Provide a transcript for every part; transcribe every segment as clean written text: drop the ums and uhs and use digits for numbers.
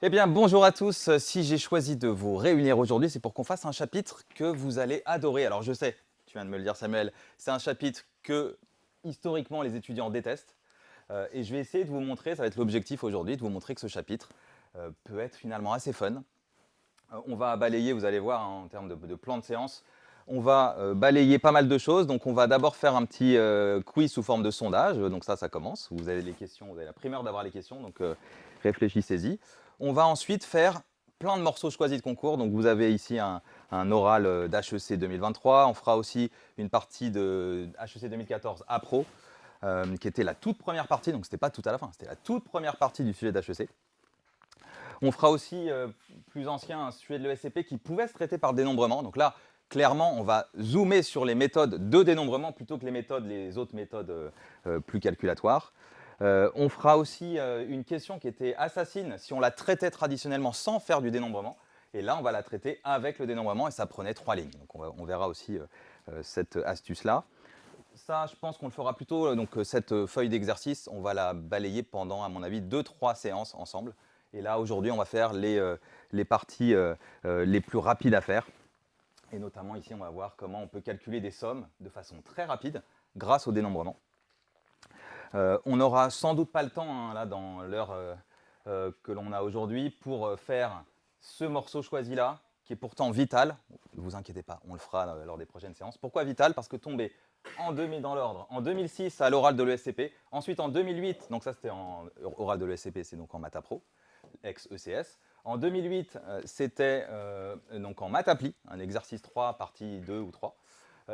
Eh bien, bonjour à tous. Si j'ai choisi de vous réunir aujourd'hui, c'est pour qu'on fasse un chapitre que vous allez adorer. Alors, je sais, tu viens de me le dire, Samuel, c'est un chapitre que, historiquement, les étudiants détestent. Et je vais essayer de vous montrer, ça va être l'objectif aujourd'hui, de vous montrer que ce chapitre peut être finalement assez fun. On va balayer, vous allez voir, hein, en termes de plan de séance, on va balayer pas mal de choses. Donc, on va d'abord faire un petit quiz sous forme de sondage. Donc ça commence. Vous avez les questions, vous avez la primeur d'avoir les questions, donc réfléchissez-y. On va ensuite faire plein de morceaux choisis de concours. Donc, vous avez ici un oral d'HEC 2023. On fera aussi une partie de HEC 2014 à Pro, qui était la toute première partie. Donc, c'était pas tout à la fin, c'était la toute première partie du sujet d'HEC. On fera aussi, plus ancien, un sujet de l'ESCP qui pouvait se traiter par dénombrement. Donc là, clairement, on va zoomer sur les méthodes de dénombrement plutôt que les autres méthodes plus calculatoires. On fera aussi une question qui était assassine si on la traitait traditionnellement sans faire du dénombrement. Et là, on va la traiter avec le dénombrement et ça prenait 3 lignes. Donc on verra aussi cette astuce-là. Ça, je pense qu'on le fera plutôt. Donc cette feuille d'exercice, on va la balayer pendant, à mon avis, 2-3 séances ensemble. Et là, aujourd'hui, on va faire les parties les plus rapides à faire. Et notamment, ici, on va voir comment on peut calculer des sommes de façon très rapide grâce au dénombrement. On n'aura sans doute pas le temps, hein, là, dans l'heure que l'on a aujourd'hui, pour faire ce morceau choisi-là, qui est pourtant vital. Ne vous inquiétez pas, on le fera lors des prochaines séances. Pourquoi vital? Parce que tomber en 2000 dans l'ordre, en 2006 à l'oral de l'ESCP, ensuite en 2008, donc ça c'était en oral de l'ESCP, c'est donc en maths pro, ex-ECS. En 2008, c'était donc en maths appli, un exercice 3, partie 2 ou 3.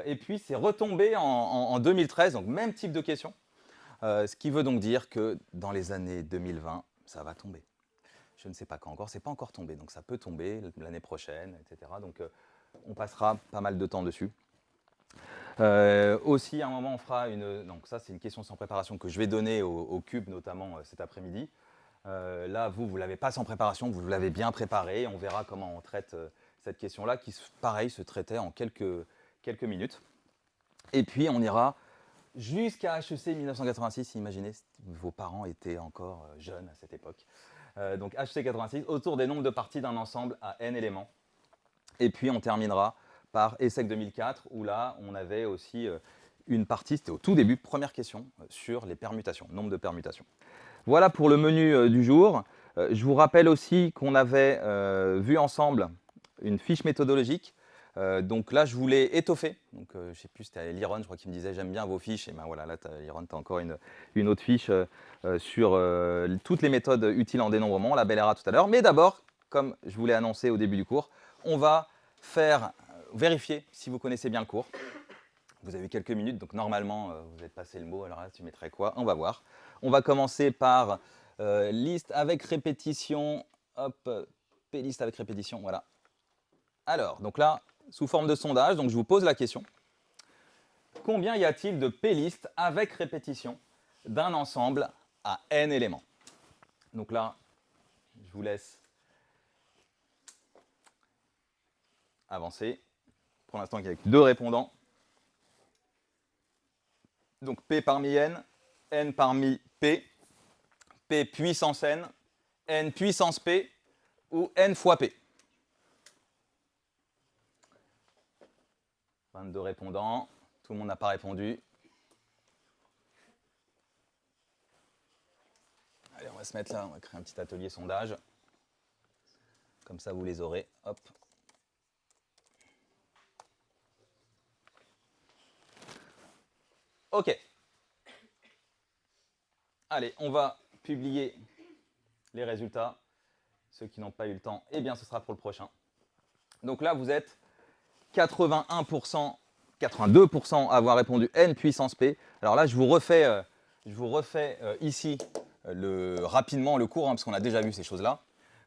Et puis c'est retombé en 2013, donc même type de question. Ce qui veut donc dire que dans les années 2020, ça va tomber. Je ne sais pas quand encore, c'est pas encore tombé, donc ça peut tomber l'année prochaine, etc. Donc on passera pas mal de temps dessus. Aussi, à un moment, on fera une. Donc, ça, c'est une question sans préparation que je vais donner au cube, notamment cet après-midi. Là, vous ne l'avez pas sans préparation, vous l'avez bien préparé. On verra comment on traite cette question-là, qui, pareil, se traitait en quelques minutes. Et puis, on ira jusqu'à HEC 1986. Imaginez, vos parents étaient encore jeunes à cette époque. Donc, HEC 86, autour des nombres de parties d'un ensemble à n éléments. Et puis, on terminera par ESSEC 2004, où là, on avait aussi une partie, c'était au tout début, première question, sur les permutations, nombre de permutations. Voilà pour le menu du jour. Je vous rappelle aussi qu'on avait vu ensemble une fiche méthodologique. Donc là, je voulais étoffer. Donc, je ne sais plus, c'était Liron, je crois qu'il me disait j'aime bien vos fiches. Et ben voilà, là, Liron, tu as encore une autre fiche sur toutes les méthodes utiles en dénombrement. On la bellera tout à l'heure. Mais d'abord, comme je vous l'ai annoncé au début du cours, on va vérifier si vous connaissez bien le cours. Vous avez quelques minutes, donc normalement, vous êtes passé le mot. Alors là, tu mettrais quoi? On va voir. On va commencer par liste avec répétition. Hop, P-liste avec répétition, voilà. Alors, donc là, sous forme de sondage, donc je vous pose la question. Combien y a-t-il de P-liste avec répétition d'un ensemble à n éléments? Donc là, je vous laisse avancer. Pour l'instant, il n'y a que 2 répondants. Donc P parmi n parmi P, P puissance n puissance P, ou n fois P. 22 répondants, tout le monde n'a pas répondu. Allez, on va se mettre là, on va créer un petit atelier sondage. Comme ça, vous les aurez. Hop. Ok. Allez, on va publier les résultats. Ceux qui n'ont pas eu le temps, eh bien, ce sera pour le prochain. Donc là, vous êtes 81%, 82% à avoir répondu n puissance p. Alors là, je vous refais ici rapidement le cours, hein, parce qu'on a déjà vu ces choses-là.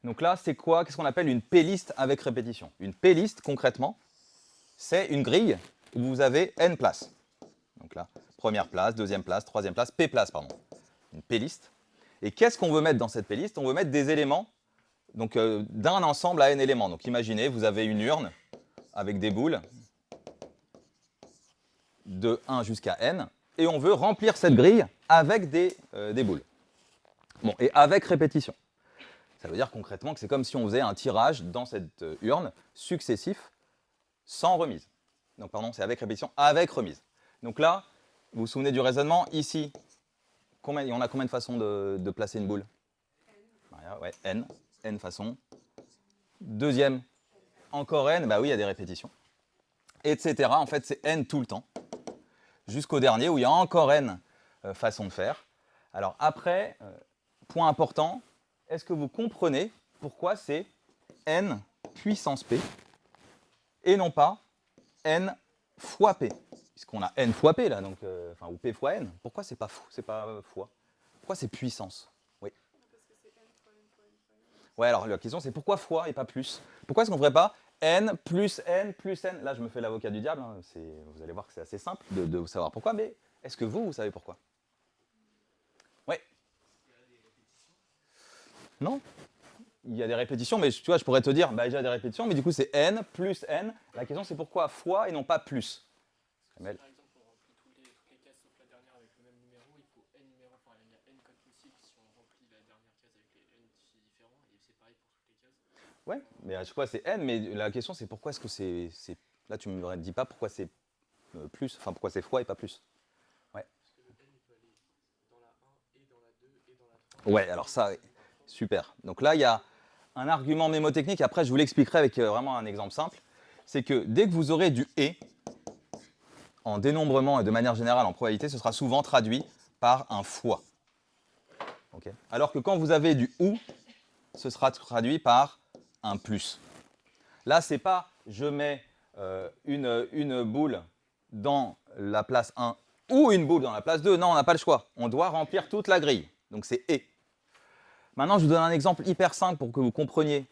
Donc là, c'est quoi? Qu'est-ce qu'on appelle une p-liste avec répétition? Une p-liste, concrètement, c'est une grille où vous avez n places. Donc là, première place, deuxième place, troisième place, p places, pardon. Une p-liste. Et qu'est-ce qu'on veut mettre dans cette p-liste? On veut mettre des éléments donc d'un ensemble à n éléments. Donc imaginez, vous avez une urne avec des boules de 1 jusqu'à n, et on veut remplir cette grille avec des boules. Bon, et avec répétition. Ça veut dire concrètement que c'est comme si on faisait un tirage dans cette urne successif sans remise. Donc pardon, c'est avec répétition, avec remise. Donc là, vous vous souvenez du raisonnement, ici, on a combien de façons de placer une boule? Ouais, n façons. Deuxième, encore n, bah oui, il y a des répétitions. Etc. En fait, c'est n tout le temps. Jusqu'au dernier où il y a encore n façons de faire. Alors après, point important, est-ce que vous comprenez pourquoi c'est n puissance p et non pas n fois p? Puisqu'on a n fois p là, donc, ou p fois n. Pourquoi c'est pas fois? Pourquoi c'est puissance? Oui. Parce que c'est n fois n fois n fois n. Ouais, alors la question c'est pourquoi fois et pas plus? Pourquoi est-ce qu'on ne ferait pas n plus n plus n? Là, je me fais l'avocat du diable, hein. Vous allez voir que c'est assez simple de savoir pourquoi, mais est-ce que vous savez pourquoi? Oui. Non? Il y a des répétitions, mais tu vois, je pourrais te dire, bah, il y a des répétitions, mais du coup, c'est n plus n. La question, c'est pourquoi fois et non pas plus? Par exemple, on remplit toutes les cases sauf la dernière avec le même numéro, il faut n numéros, enfin il y a n codes possibles si on remplit la dernière case avec les n différents, et c'est pareil pour toutes les cases. Ouais, mais à chaque fois, c'est n, mais la question, c'est pourquoi est-ce que c'est... Là, tu ne me dis pas pourquoi c'est plus, enfin, pourquoi c'est fois et pas plus. Ouais. Parce que le n il peut aller dans la 1 et dans la 2 et dans la 3. Ouais, alors ça, super. Donc là, il y a un argument mnémotechnique, après je vous l'expliquerai avec vraiment un exemple simple, c'est que dès que vous aurez du « et », en dénombrement et de manière générale en probabilité, ce sera souvent traduit par un « fois ». Okay. Alors que quand vous avez du « ou », ce sera traduit par un « plus ». Là, c'est pas je mets une boule dans la place 1 ou une boule dans la place 2. Non, on n'a pas le choix. On doit remplir toute la grille. Donc c'est « et ». Maintenant, je vous donne un exemple hyper simple pour que vous compreniez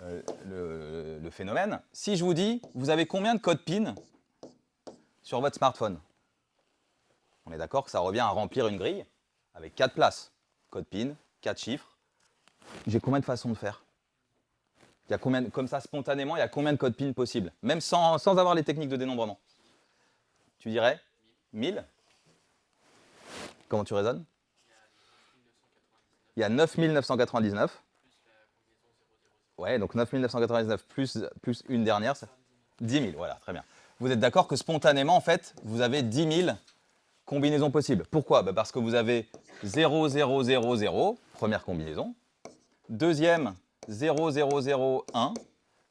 le phénomène. Si je vous dis, vous avez combien de codes PIN sur votre smartphone? On est d'accord que ça revient à remplir une grille avec 4 places. Code PIN, 4 chiffres. J'ai combien de façons de faire? Il y a combien, comme ça, spontanément, il y a combien de codes PIN possibles? Même sans avoir les techniques de dénombrement. Tu dirais 1000? Comment tu raisonnes? Il y a 9999. Ouais, donc 9999 plus une dernière, ça... 10 000, voilà, très bien. Vous êtes d'accord que spontanément, en fait, vous avez 10 000 combinaisons possibles. Pourquoi? Parce que vous avez 0, 0, 0, 0, première combinaison. Deuxième, 0, 0, 0, 1.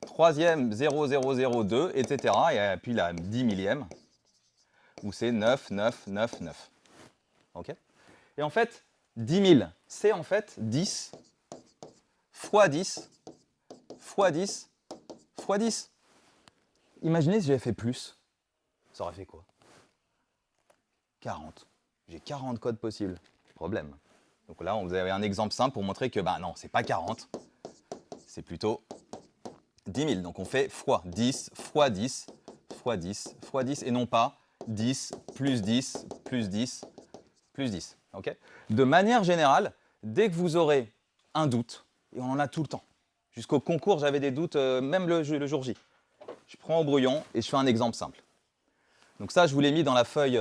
Troisième, 0, 0, 0, 2, etc. Et puis la 10 millième, où c'est 9, 9, 9, 9. OK? Et en fait, 10 000, c'est en fait 10 fois 10 fois 10 fois 10. Imaginez si j'avais fait plus. Ça aurait fait quoi? 40. J'ai 40 codes possibles. Problème. Donc là, vous avez un exemple simple pour montrer que, non, c'est pas 40. C'est plutôt 10 000. Donc on fait fois 10 fois 10 fois 10 fois 10 et non pas 10 plus 10 plus 10 plus 10. Okay? De manière générale, dès que vous aurez un doute, et on en a tout le temps, jusqu'au concours, j'avais des doutes, même le jour J. Je prends au brouillon et je fais un exemple simple. Donc ça, je vous l'ai mis dans la feuille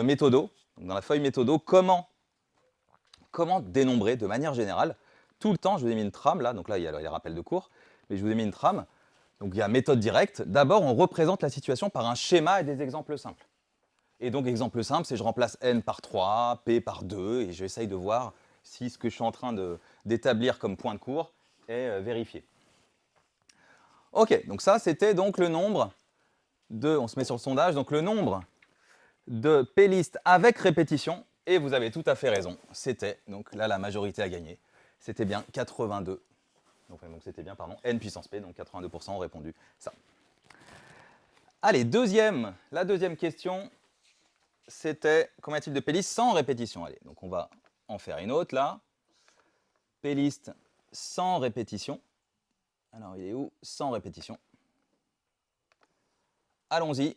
méthodo. Donc dans la feuille méthodo, comment dénombrer de manière générale. Tout le temps, je vous ai mis une trame là, donc là, il y a les rappels de cours, mais je vous ai mis une trame. Donc il y a méthode directe. D'abord, on représente la situation par un schéma et des exemples simples. Et donc, exemple simple, c'est je remplace n par 3, p par 2, et j'essaye de voir si ce que je suis en train d'établir comme point de cours est vérifié. Ok, donc ça, c'était donc le nombre de, on se met sur le sondage, donc le nombre de p-listes avec répétition, et vous avez tout à fait raison, c'était, donc là, la majorité a gagné, c'était bien 82, donc c'était bien, pardon, n puissance p, donc 82% ont répondu ça. Allez, la deuxième question, c'était combien y a-t-il de p-listes sans répétition? Allez, donc on va en faire une autre là. P-liste sans répétition. Alors, il est où? Sans répétition. Allons-y.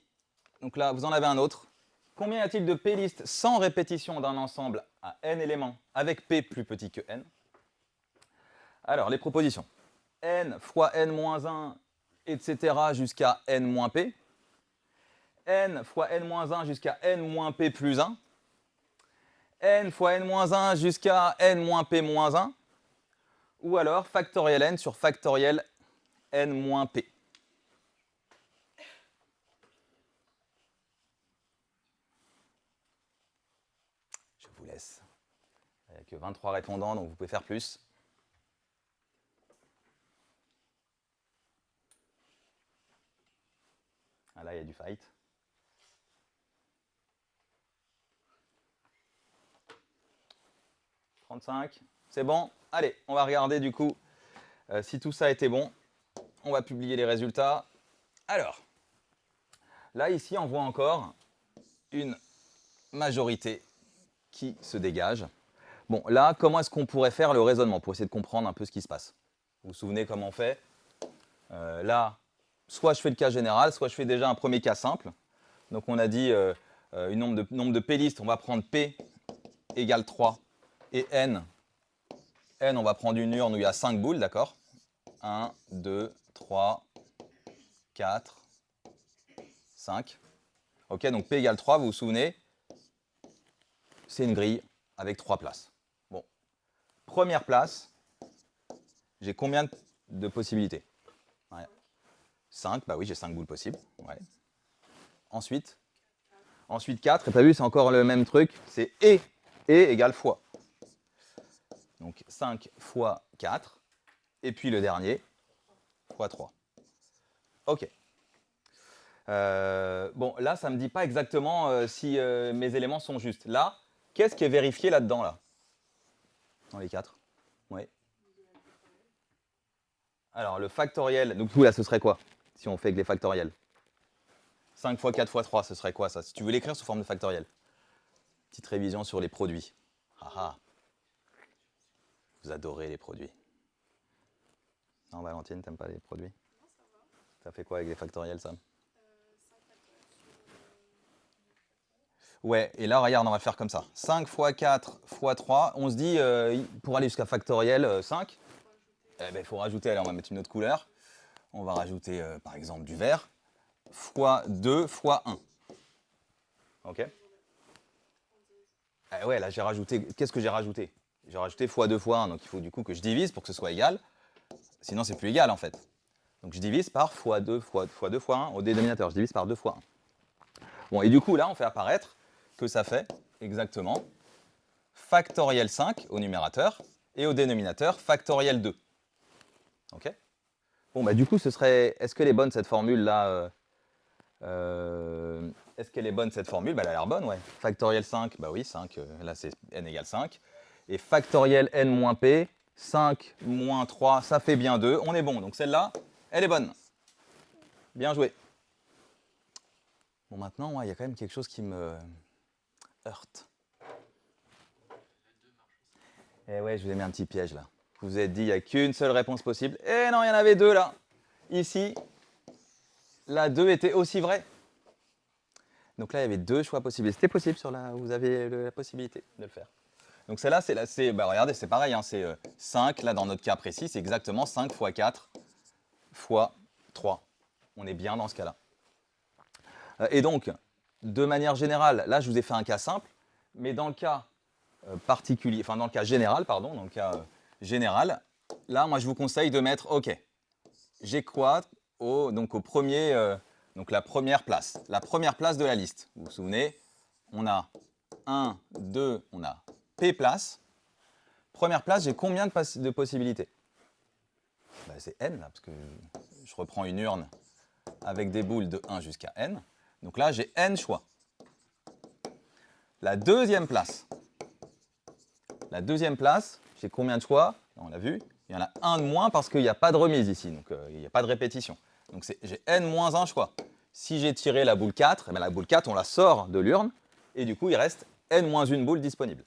Donc là, vous en avez un autre. Combien y a-t-il de p-listes sans répétition d'un ensemble à n éléments avec p plus petit que n? Alors, les propositions. N fois n-1, etc. jusqu'à n-p. N fois n-1 jusqu'à n-p plus 1. N fois n-1 jusqu'à n-p-1. Ou alors factoriel n sur factoriel n moins p. Je vous laisse. Il n'y a que 23 répondants, donc vous pouvez faire plus. Ah là, il y a du fight. « 35, c'est bon. Allez, on va regarder du coup si tout ça a été bon. On va publier les résultats. Alors, là, ici, on voit encore une majorité qui se dégage. Bon, là, comment est-ce qu'on pourrait faire le raisonnement pour essayer de comprendre un peu ce qui se passe? Vous vous souvenez comment on fait? Là, soit je fais le cas général, soit je fais déjà un premier cas simple. Donc, on a dit nombre de p-listes, on va prendre p égale 3 et n. N, on va prendre une urne où il y a 5 boules, d'accord? 1, 2, 3, 4, 5. Ok, donc P égale 3, vous vous souvenez? C'est une grille avec 3 places. Bon, première place, j'ai combien de possibilités? Ouais. 5, bah oui, j'ai 5 boules possibles. Ouais. Ensuite 4, et t'as vu, c'est encore le même truc, c'est et égale fois. Donc 5 fois 4, et puis le dernier, fois 3. Ok. Bon, là, ça ne me dit pas exactement si mes éléments sont justes. Là, qu'est-ce qui est vérifié là-dedans, là? Dans les 4. Oui. Alors, le factoriel, donc tout là, ce serait quoi? Si on fait avec les factoriels. 5 fois 4 fois 3, ce serait quoi, ça? Si tu veux l'écrire sous forme de factoriel. Petite révision sur les produits. Ah ah. Vous adorez les produits. Non, Valentine, t'aimes pas les produits? Non, ça va. Ça fait quoi avec les factoriels, ça? Ouais, et là, regarde, on va faire comme ça. 5 fois 4 fois 3, on se dit, pour aller jusqu'à factoriel 5, eh ben, il faut rajouter, allez, on va mettre une autre couleur. On va rajouter, par exemple, du vert, fois 2 fois 1. Ok? Eh ouais, là, j'ai rajouté, qu'est-ce que j'ai rajouté? J'ai rajouté fois 2 fois 1, donc il faut du coup que je divise pour que ce soit égal. Sinon, c'est plus égal, en fait. Donc, je divise par fois 2 fois 1 au dénominateur. Je divise par 2 fois 1. Bon, et du coup, là, on fait apparaître que ça fait exactement factoriel 5 au numérateur et au dénominateur factoriel 2. Ok? Bon, bah du coup, ce serait... Est-ce qu'elle est bonne cette formule-là Est-ce qu'elle est bonne cette formule? Bah, elle a l'air bonne, ouais. Factoriel 5, bah oui, 5, là c'est n égale 5. Et factoriel n moins p, 5 moins 3, ça fait bien 2. On est bon, donc celle-là, elle est bonne. Bien joué. Bon, maintenant, il y a quand même quelque chose qui me heurte. Eh ouais, je vous ai mis un petit piège là. Vous vous êtes dit, il n'y a qu'une seule réponse possible. Eh non, il y en avait deux là. Ici, la 2 était aussi vraie. Donc là, il y avait deux choix possibles. C'était possible sur la... Vous avez la possibilité de le faire. Donc celle-là, bah, regardez, c'est pareil. Hein, c'est 5, là dans notre cas précis, c'est exactement 5 fois 4 fois 3. On est bien dans ce cas-là. Et donc, de manière générale, là, je vous ai fait un cas simple, mais dans le cas particulier, enfin dans le cas général, pardon, dans le cas général, là, moi, je vous conseille de mettre, OK, j'ai quoi donc au premier, donc la première place de la liste. Vous vous souvenez, on a 1, 2, on a P places. Première place, j'ai combien de possibilités? Bah, c'est N, là, parce que je reprends une urne avec des boules de 1 jusqu'à N. Donc là, j'ai N choix. La deuxième place, j'ai combien de choix? On l'a vu, il y en a un de moins parce qu'il n'y a pas de remise ici, donc il n'y a pas de répétition. Donc j'ai N-1 choix. Si j'ai tiré la boule 4, eh bien, la boule 4, on la sort de l'urne, et du coup, il reste N-1 boule disponible.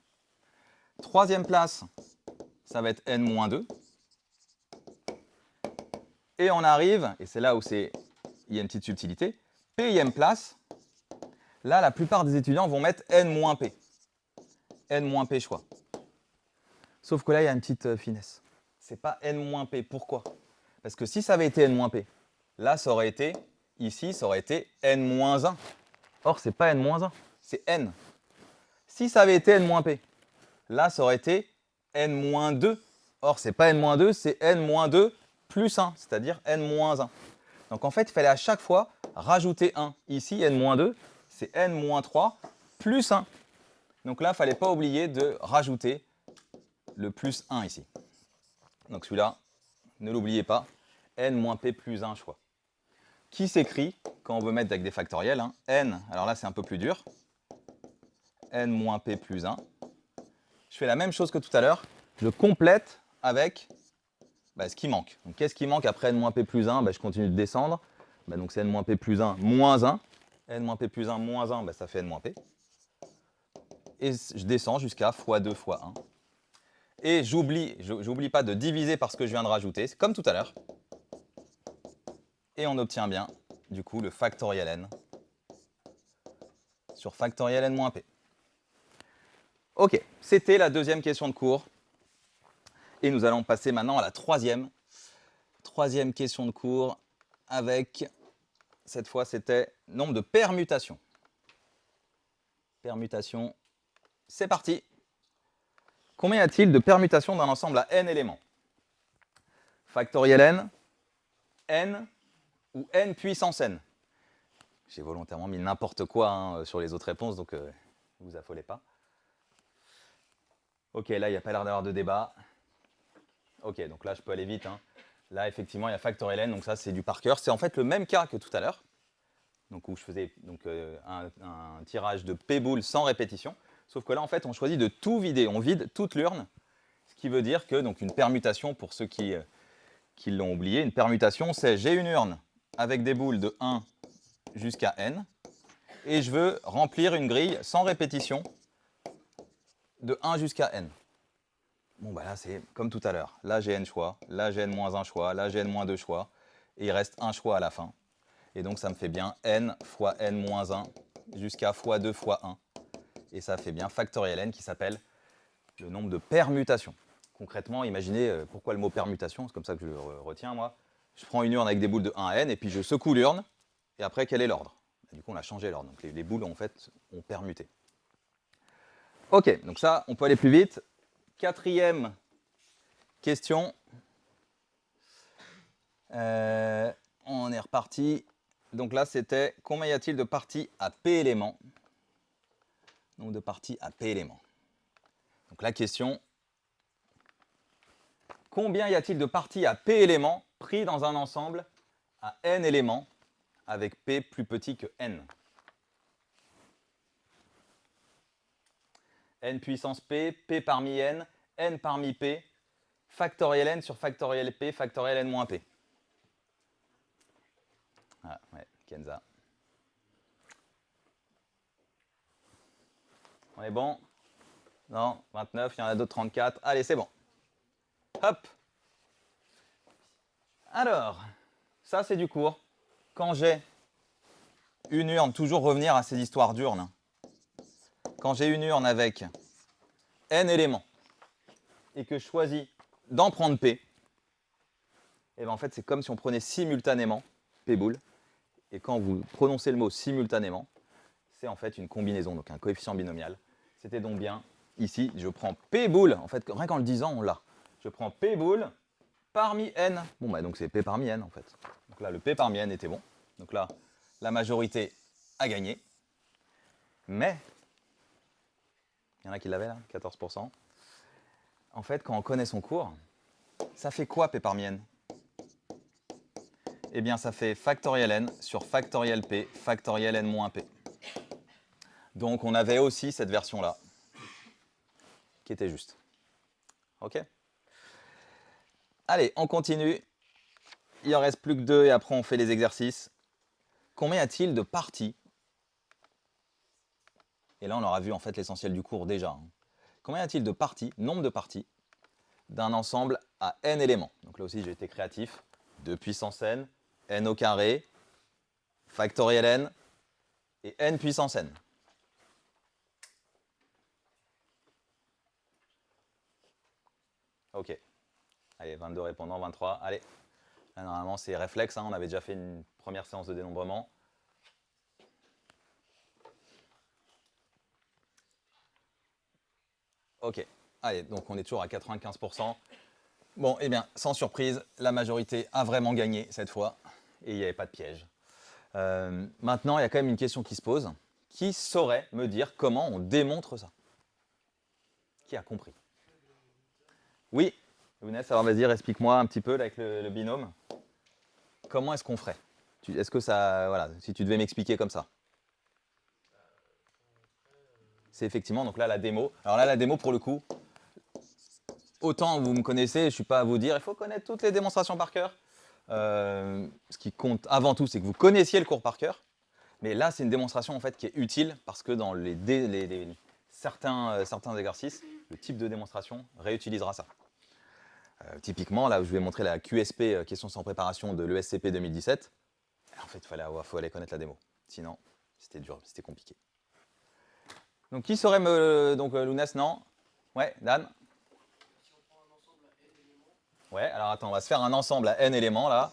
Troisième place, ça va être N-2. Et on arrive, et c'est là où il y a une petite subtilité, P-ième place, là, la plupart des étudiants vont mettre N-P. N-P choix. Sauf que là, il y a une petite finesse. C'est pas N-P. Pourquoi? Parce que si ça avait été N-P, là, ça aurait été, ici, ça aurait été N-1. Or, c'est pas N-1, c'est N. Si ça avait été N-P, là, ça aurait été N-2. Or, ce n'est pas n-2, c'est n-2 plus 1, c'est-à-dire n-1. Donc en fait, il fallait à chaque fois rajouter 1. Ici, n-2, c'est n-3 plus 1. Donc là, il ne fallait pas oublier de rajouter le plus 1 ici. Donc celui-là, ne l'oubliez pas, n-p plus 1 choix. Qui s'écrit, quand on veut mettre avec des factoriels, hein, n, alors là c'est un peu plus dur, n-p plus 1. Je fais la même chose que tout à l'heure, je complète avec ce qui manque. Donc qu'est-ce qui manque après n-p plus 1? Je continue de descendre, donc c'est n-p plus 1 moins 1. n-p plus 1 moins 1, ça fait n-p. Et je descends jusqu'à x2 fois 1. Et j'oublie pas de diviser par ce que je viens de rajouter, c'est comme tout à l'heure. Et on obtient bien, du coup, le factoriel n sur factoriel n-p. Ok, c'était la deuxième question de cours. Et nous allons passer maintenant à la troisième question de cours avec, cette fois, c'était nombre de permutations. Permutations, c'est parti. Combien y a-t-il de permutations d'un ensemble à n éléments? Factoriel n ou n puissance n? J'ai volontairement mis n'importe quoi sur les autres réponses, donc ne vous affolez pas. Ok, là, il n'y a pas l'air d'avoir de débat. Ok, donc là, je peux aller vite. Là, effectivement, il y a factoriel n, donc ça, c'est du par cœur. C'est en fait le même cas que tout à l'heure, donc où je faisais un tirage de p-boule sans répétition. Sauf que là, en fait, on choisit de tout vider. On vide toute l'urne, ce qui veut dire que, donc, une permutation, pour ceux qui l'ont oublié, une permutation, c'est j'ai une urne avec des boules de 1 jusqu'à n, et je veux remplir une grille sans répétition de 1 jusqu'à n. Bon, là, c'est comme tout à l'heure. Là, j'ai n choix, là, j'ai n-1 choix, là, j'ai n-2 choix, et il reste un choix à la fin. Et donc, ça me fait bien n fois n-1 jusqu'à x2 fois 1. Et ça fait bien factoriel n qui s'appelle le nombre de permutations. Concrètement, imaginez pourquoi le mot permutation, c'est comme ça que je le retiens, moi. Je prends une urne avec des boules de 1 à n, et puis je secoue l'urne, et après, quel est l'ordre? Du coup, on a changé l'ordre. Donc, les boules, en fait, ont permuté. Ok, donc ça, on peut aller plus vite. Quatrième question. On est reparti. Donc là, c'était combien y a-t-il de parties à p éléments? Nombre de parties à p éléments. Donc la question, combien y a-t-il de parties à p éléments pris dans un ensemble à n éléments avec p plus petit que n? N puissance p, p parmi n parmi p, factoriel n sur factoriel p, factoriel n moins p. Ah, ouais, Kenza. On est bon? Non, 29, il y en a d'autres 34. Allez, c'est bon. Hop. Alors, ça c'est du cours. Quand j'ai une urne, toujours revenir à ces histoires d'urnes. Quand j'ai une urne avec n éléments et que je choisis d'en prendre p, et bien en fait c'est comme si on prenait simultanément p boule. Et quand vous prononcez le mot simultanément, c'est en fait une combinaison, donc un coefficient binomial. C'était donc bien ici, je prends p boule, en fait rien qu'en le disant on l'a. Je prends p boule parmi n. Bon donc c'est p parmi n en fait. Donc là le p parmi n était bon. Donc là la majorité a gagné. Mais, il y en a qui l'avaient là, 14%. En fait quand on connaît son cours, ça fait quoi p parmi n? Eh bien ça fait factoriel n sur factoriel p, factoriel n moins p. Donc on avait aussi cette version-là, qui était juste. Ok? Allez, on continue. Il en reste plus que 2 et après on fait les exercices. Combien y a-t-il de parties? Et là on aura vu en fait l'essentiel du cours déjà. Combien y a-t-il de parties, nombre de parties, d'un ensemble à n éléments? Donc là aussi j'ai été créatif. 2 puissance n, n au carré, factoriel n et n puissance n. Ok. Allez, 22 répondants, 23. Allez. Là, normalement, c'est réflexe. On avait déjà fait une première séance de dénombrement. Ok. Allez, donc on est toujours à 95%. Bon, eh bien, sans surprise, la majorité a vraiment gagné cette fois, et il n'y avait pas de piège. Maintenant, il y a quand même une question qui se pose. Qui saurait me dire comment on démontre ça? Qui a compris? Oui, Younes, alors vas-y, explique-moi un petit peu là, avec le binôme. Comment est-ce qu'on ferait? Est-ce que ça, voilà, si tu devais m'expliquer comme ça. C'est effectivement, donc là, la démo. Alors là, la démo, pour le coup, autant vous me connaissez, je ne suis pas à vous dire, il faut connaître toutes les démonstrations par cœur. Ce qui compte avant tout, c'est que vous connaissiez le cours par cœur. Mais là, c'est une démonstration en fait qui est utile parce que dans certains exercices, le type de démonstration réutilisera ça. Typiquement, là où je vais montrer la QSP, questions sans préparation de l'ESCP 2017, en fait, il faut aller connaître la démo. Sinon, c'était dur, c'était compliqué. Donc, qui saurait me... Donc, Lounès, non? Ouais, Dan? Si on prend un ensemble à n éléments, Ouais, alors attends, on va se faire un ensemble à n éléments, là.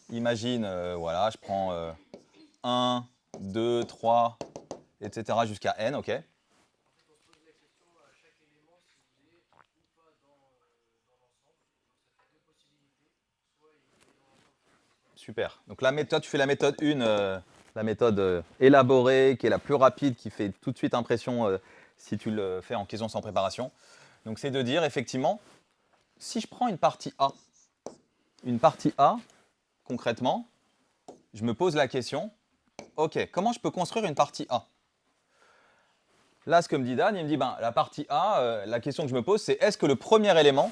Imagine, voilà, je prends 1, 2, 3, etc. jusqu'à n, ok? en fait, on se pose la question à chaque élément s'il est ou pas dans l'ensemble. Donc ça fait deux possibilités. Soit il est dans l'ensemble. Super. Donc la méthode, tu fais la méthode 1, la méthode élaborée, qui est la plus rapide, qui fait tout de suite impression si tu le fais en question sans préparation. Donc c'est de dire, effectivement, si je prends une partie A, concrètement, je me pose la question, ok, comment je peux construire une partie A? Là, ce que me dit Dan, il me dit, ben, la partie A, la question que je me pose, c'est est-ce que le premier élément,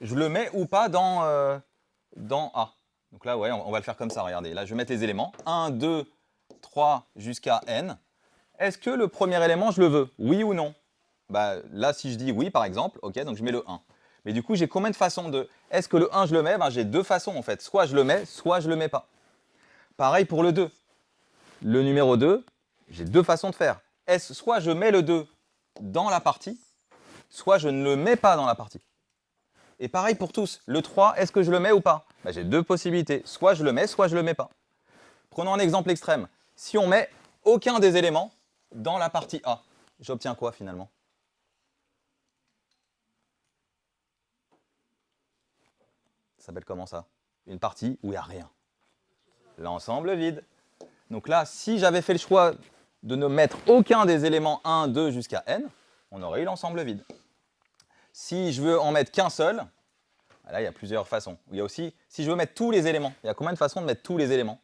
je le mets ou pas dans A? Donc là, ouais, on va le faire comme ça, regardez. Là, je vais mettre les éléments. 1, 2, 3 jusqu'à n. Est-ce que le premier élément, je le veux? Oui ou non? Bah, là, si je dis oui, par exemple, ok, donc je mets le 1. Mais du coup, j'ai combien de façons de... Est-ce que le 1, je le mets? Ben, j'ai deux façons, en fait. Soit je le mets, soit je le mets pas. Pareil pour le 2. Le numéro 2, j'ai deux façons de faire. Soit je mets le 2 dans la partie, soit je ne le mets pas dans la partie. Et pareil pour tous. Le 3, est-ce que je le mets ou pas? Ben, j'ai deux possibilités. Soit je le mets, soit je ne le mets pas. Prenons un exemple extrême. Si on met aucun des éléments dans la partie A, j'obtiens quoi finalement? Ça s'appelle comment ça? Une partie où il n'y a rien. L'ensemble vide. Donc là, si j'avais fait le choix de ne mettre aucun des éléments 1, 2 jusqu'à n, on aurait eu l'ensemble vide. Si je veux en mettre qu'un seul, là il y a plusieurs façons. Il y a aussi, si je veux mettre tous les éléments, il y a combien de façons de mettre tous les éléments?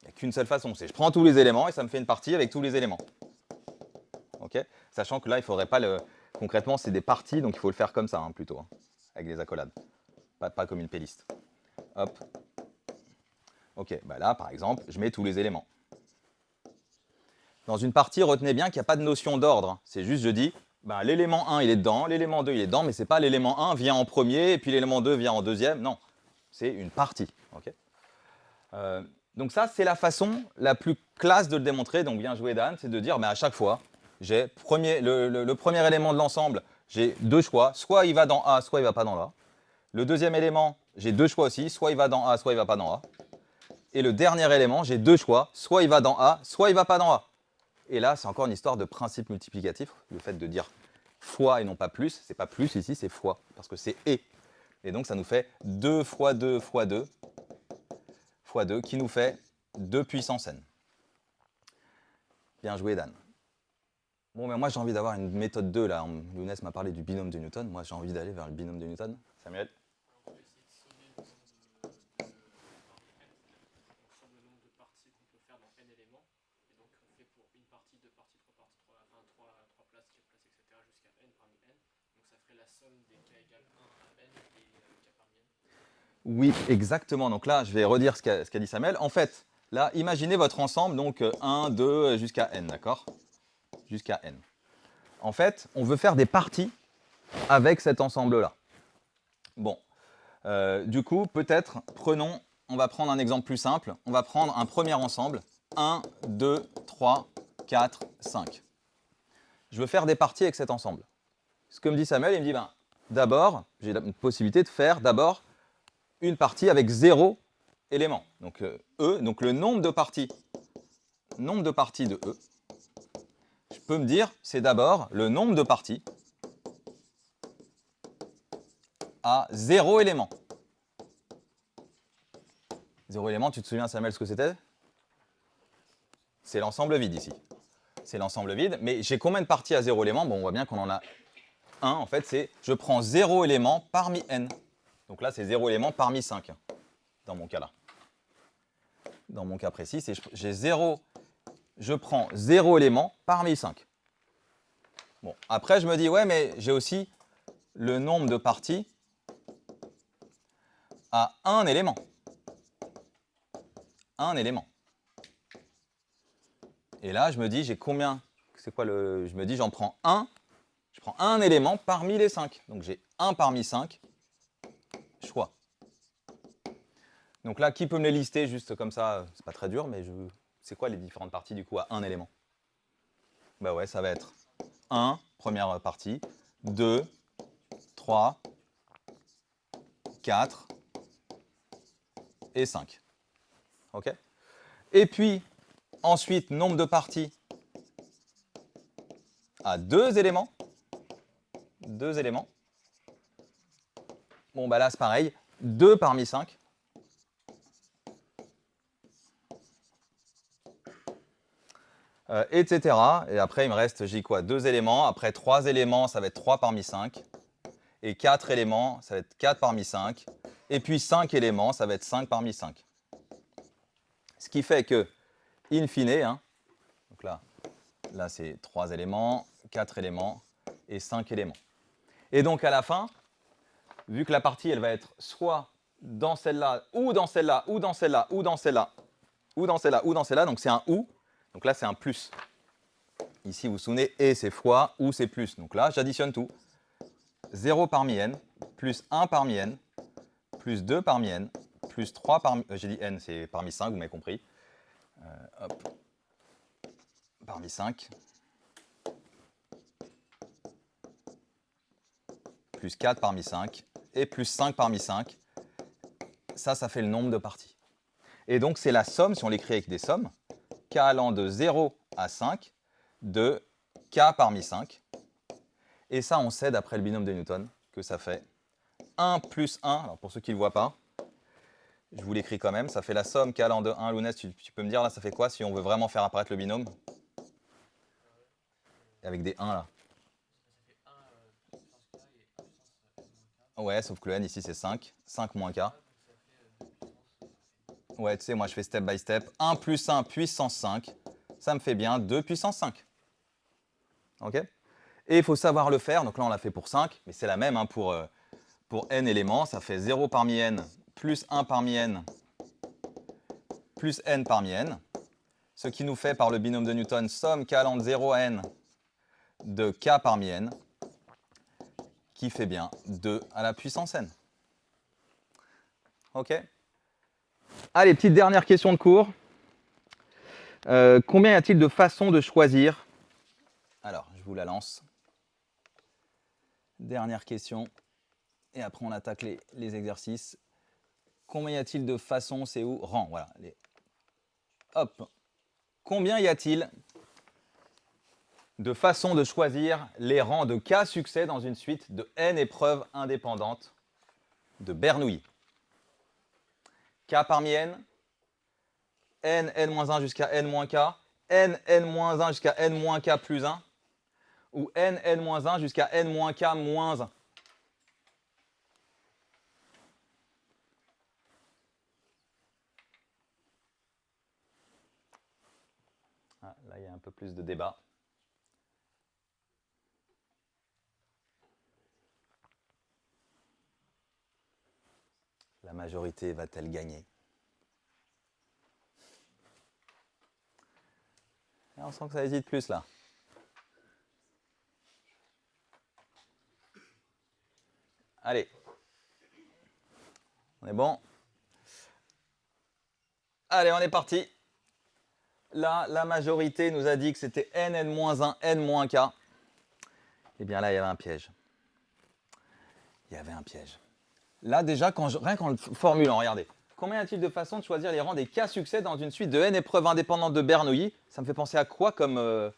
Il n'y a qu'une seule façon, c'est je prends tous les éléments et ça me fait une partie avec tous les éléments. Okay, sachant que là, il ne faudrait pas le... Concrètement, c'est des parties, donc il faut le faire comme ça, hein, plutôt, hein, avec des accolades. Pas comme une playlist. Hop. Ok, bah là, par exemple, je mets tous les éléments. Dans une partie, retenez bien qu'il n'y a pas de notion d'ordre. C'est juste, je dis, bah, l'élément 1, il est dedans, l'élément 2, il est dedans, mais ce n'est pas l'élément 1 vient en premier, et puis l'élément 2 vient en deuxième. Non, c'est une partie. Okay, donc ça, c'est la façon la plus classe de le démontrer. Donc bien joué, Dan, c'est de dire, bah, à chaque fois, j'ai le premier élément de l'ensemble, j'ai deux choix. Soit il va dans A, soit il ne va pas dans A. Le deuxième élément, j'ai deux choix aussi. Soit il va dans A, soit il ne va pas dans A. Et le dernier élément, j'ai deux choix. Soit il va dans A, soit il ne va pas dans A. Et là, c'est encore une histoire de principe multiplicatif. Le fait de dire fois et non pas plus. C'est pas plus ici, c'est fois. Parce que c'est et. Et donc, ça nous fait 2 fois 2 fois 2 fois 2 qui nous fait 2 puissance n. Bien joué, Dan. Bon, mais moi j'ai envie d'avoir une méthode 2 là. Younes m'a parlé du binôme de Newton. Moi j'ai envie d'aller vers le binôme de Newton. Samuel? on peut essayer de sommer le nombre de parties n. Donc somme le nombre de parties qu'on peut faire dans n éléments. Et donc on fait pour une partie, deux parties, trois parties, enfin trois places, quatre places, etc. jusqu'à n parmi n. Donc ça ferait la somme des k égale 1 à n et k parmi n. Oui, exactement. Donc là, je vais redire ce qu'a dit Samuel. En fait, là, imaginez votre ensemble, donc 1, 2 jusqu'à n, d'accord? Jusqu'à n. En fait, on veut faire des parties avec cet ensemble-là. Bon, du coup, peut-être, on va prendre un exemple plus simple. On va prendre un premier ensemble, 1, 2, 3, 4, 5. Je veux faire des parties avec cet ensemble. Ce que me dit Samuel, il me dit, ben, d'abord, j'ai la possibilité de faire d'abord une partie avec 0 élément. Donc E, donc le nombre de parties de E, je peux me dire, c'est d'abord le nombre de parties à 0 élément. 0 élément, tu te souviens, Samuel, ce que c'était? C'est l'ensemble vide ici. C'est l'ensemble vide, mais j'ai combien de parties à 0 élément? Bon, on voit bien qu'on en a 1, en fait, c'est je prends 0 élément parmi n. Donc là, c'est 0 élément parmi 5, dans mon cas là. Dans mon cas précis, c'est je prends 0 élément parmi 5. Bon, après, je me dis, ouais, mais j'ai aussi le nombre de parties à 1 élément. 1 élément. Et là, je me dis, j'ai combien? C'est quoi le... Je me dis, j'en prends 1. Je prends un élément parmi les 5. Donc j'ai 1 parmi 5 choix. Donc là, qui peut me les lister juste comme ça? C'est pas très dur, mais c'est quoi les différentes parties du coup à un élément? Bah ouais, ça va être 1, première partie, 2, 3, 4 et 5. OK? Et puis, ensuite, nombre de parties à 2 éléments. 2 éléments. Bon, bah là, c'est pareil. 2 parmi 5. Etc. Et après, il me reste, j'ai quoi? 2 éléments. Après, 3 éléments, ça va être 3 parmi 5. Et 4 éléments, ça va être 4 parmi 5. Et puis 5 éléments, ça va être 5 parmi 5. Ce qui fait que, in fine, hein, donc là c'est 3 éléments, 4 éléments et 5 éléments. Et donc à la fin, vu que la partie elle va être soit dans celle-là, ou dans celle-là, ou dans celle-là, ou dans celle-là, ou dans celle-là, ou dans celle-là, donc c'est un ou, donc là c'est un plus. Ici vous vous souvenez, et c'est fois, ou c'est plus. Donc là j'additionne tout. 0 parmi n, plus 1 parmi n, plus 2 parmi n, plus 3 parmi... j'ai dit n, c'est parmi 5, vous m'avez compris. Hop. Parmi 5. Plus 4 parmi 5. Et plus 5 parmi 5. Ça fait le nombre de parties. Et donc, c'est la somme, si on l'écrit avec des sommes, k allant de 0 à 5, de k parmi 5. Et ça, on sait, d'après le binôme de Newton, que ça fait 1 plus 1. Alors, pour ceux qui ne le voient pas, je vous l'écris quand même. Ça fait la somme k allant de 1. Lounès, tu peux me dire, là, ça fait quoi si on veut vraiment faire apparaître le binôme? Avec des 1, là. Ouais, sauf que le n, ici, c'est 5. 5 moins k. Ouais, tu sais, moi, je fais step by step. 1 plus 1 puissance 5. Ça me fait bien 2 puissance 5. OK? Et il faut savoir le faire. Donc là, on l'a fait pour 5. Mais c'est la même hein, pour n éléments. Ça fait 0 parmi n plus 1 parmi n plus n parmi n. Ce qui nous fait, par le binôme de Newton, somme k allant de 0 à n de k parmi n, qui fait bien 2 à la puissance n. OK? Allez, petite dernière question de cours. Combien y a-t-il de façons de choisir? Alors, je vous la lance. Dernière question. Et après, on attaque les exercices. Combien y a-t-il de façons? C'est où? Rang, voilà. Hop. Combien y a-t-il de façons de choisir les rangs de k succès dans une suite de n épreuves indépendantes de Bernoulli? K parmi n, n-1 jusqu'à n-k, n-1 jusqu'à n-k plus 1, ou n-1 jusqu'à n-k moins 1. Ah, là, il y a un peu plus de débat. La majorité va-t-elle gagner? Et on sent que ça hésite plus là. Allez. On est bon? Allez, on est parti. Là, la majorité nous a dit que c'était n-1, n-k. Eh bien là, il y avait un piège. Il y avait un piège. Là, déjà, rien qu'en le formulant, regardez. Combien y a-t-il de façons de choisir les rangs des k succès dans une suite de n épreuves indépendantes de Bernoulli? Ça me fait penser à quoi comme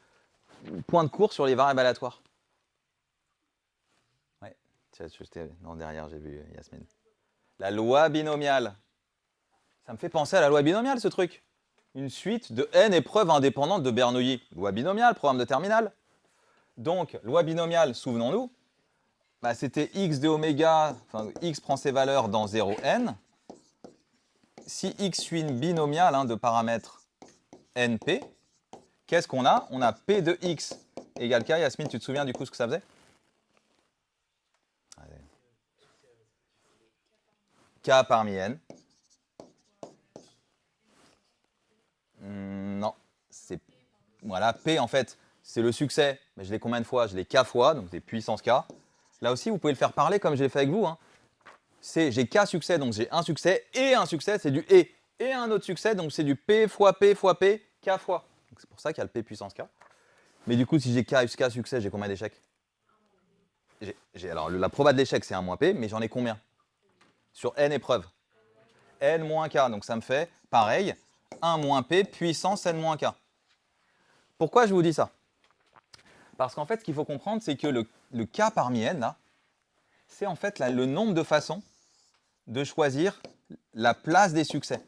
point de cours sur les variables aléatoires? Ouais. Tiens, non, derrière, j'ai vu Yasmine. La loi binomiale. Ça me fait penser à la loi binomiale, ce truc. Une suite de n épreuves indépendantes de Bernoulli. Loi binomiale, programme de terminale. Donc, loi binomiale, souvenons-nous, bah, c'était x de oméga, enfin, x prend ses valeurs dans 0n. Si x suit une binomiale de paramètres np, qu'est-ce qu'on a? On a p de x égale k. Yasmine, tu te souviens du coup ce que ça faisait? K parmi n. Non, c'est voilà, P en fait, c'est le succès. Mais je l'ai combien de fois? Je l'ai K fois, donc c'est puissance K. Là aussi, vous pouvez le faire parler comme j'ai fait avec vous. J'ai K succès, donc j'ai un succès, et un succès, c'est du et un autre succès, donc c'est du P fois P fois P, K fois. C'est pour ça qu'il y a le P puissance K. Mais du coup, si j'ai K succès, j'ai combien d'échecs? Alors, la proba de l'échec, c'est 1 moins P, mais j'en ai combien? Sur n épreuves. N moins K, donc ça me fait, pareil, 1 moins P puissance N moins K. Pourquoi je vous dis ça? Parce qu'en fait, ce qu'il faut comprendre, c'est que le K parmi N, là, c'est en fait le nombre de façons de choisir la place des succès.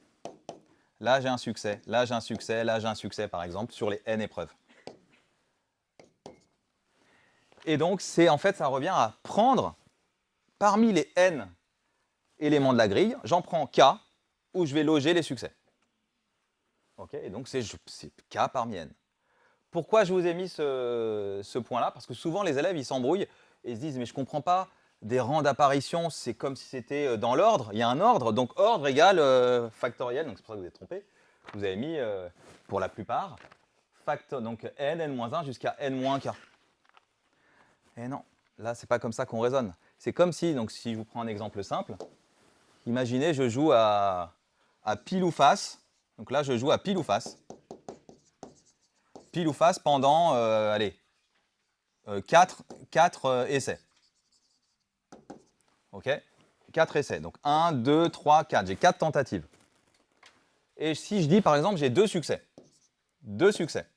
Là, j'ai un succès, là, j'ai un succès, là, j'ai un succès, par exemple, sur les N épreuves. Et donc, en fait, ça revient à prendre, parmi les N éléments de la grille, j'en prends K, où je vais loger les succès. Okay, et donc, c'est K parmi N. Pourquoi je vous ai mis ce point-là? Parce que souvent, les élèves, ils s'embrouillent et ils se disent « mais je ne comprends pas, des rangs d'apparition, c'est comme si c'était dans l'ordre, il y a un ordre, donc ordre égale factoriel », donc c'est pour ça que vous êtes trompé. Vous avez mis, pour la plupart, donc n, n-1 jusqu'à n-k. Et non, là, c'est pas comme ça qu'on raisonne. C'est comme si, donc si je vous prends un exemple simple, imaginez, je joue à pile ou face. Donc là, je joue à pile ou face. Pile ou face pendant, 4 essais. OK? 4 essais. Donc 1, 2, 3, 4. J'ai 4 tentatives. Et si je dis, par exemple, j'ai 2 succès. 2 succès.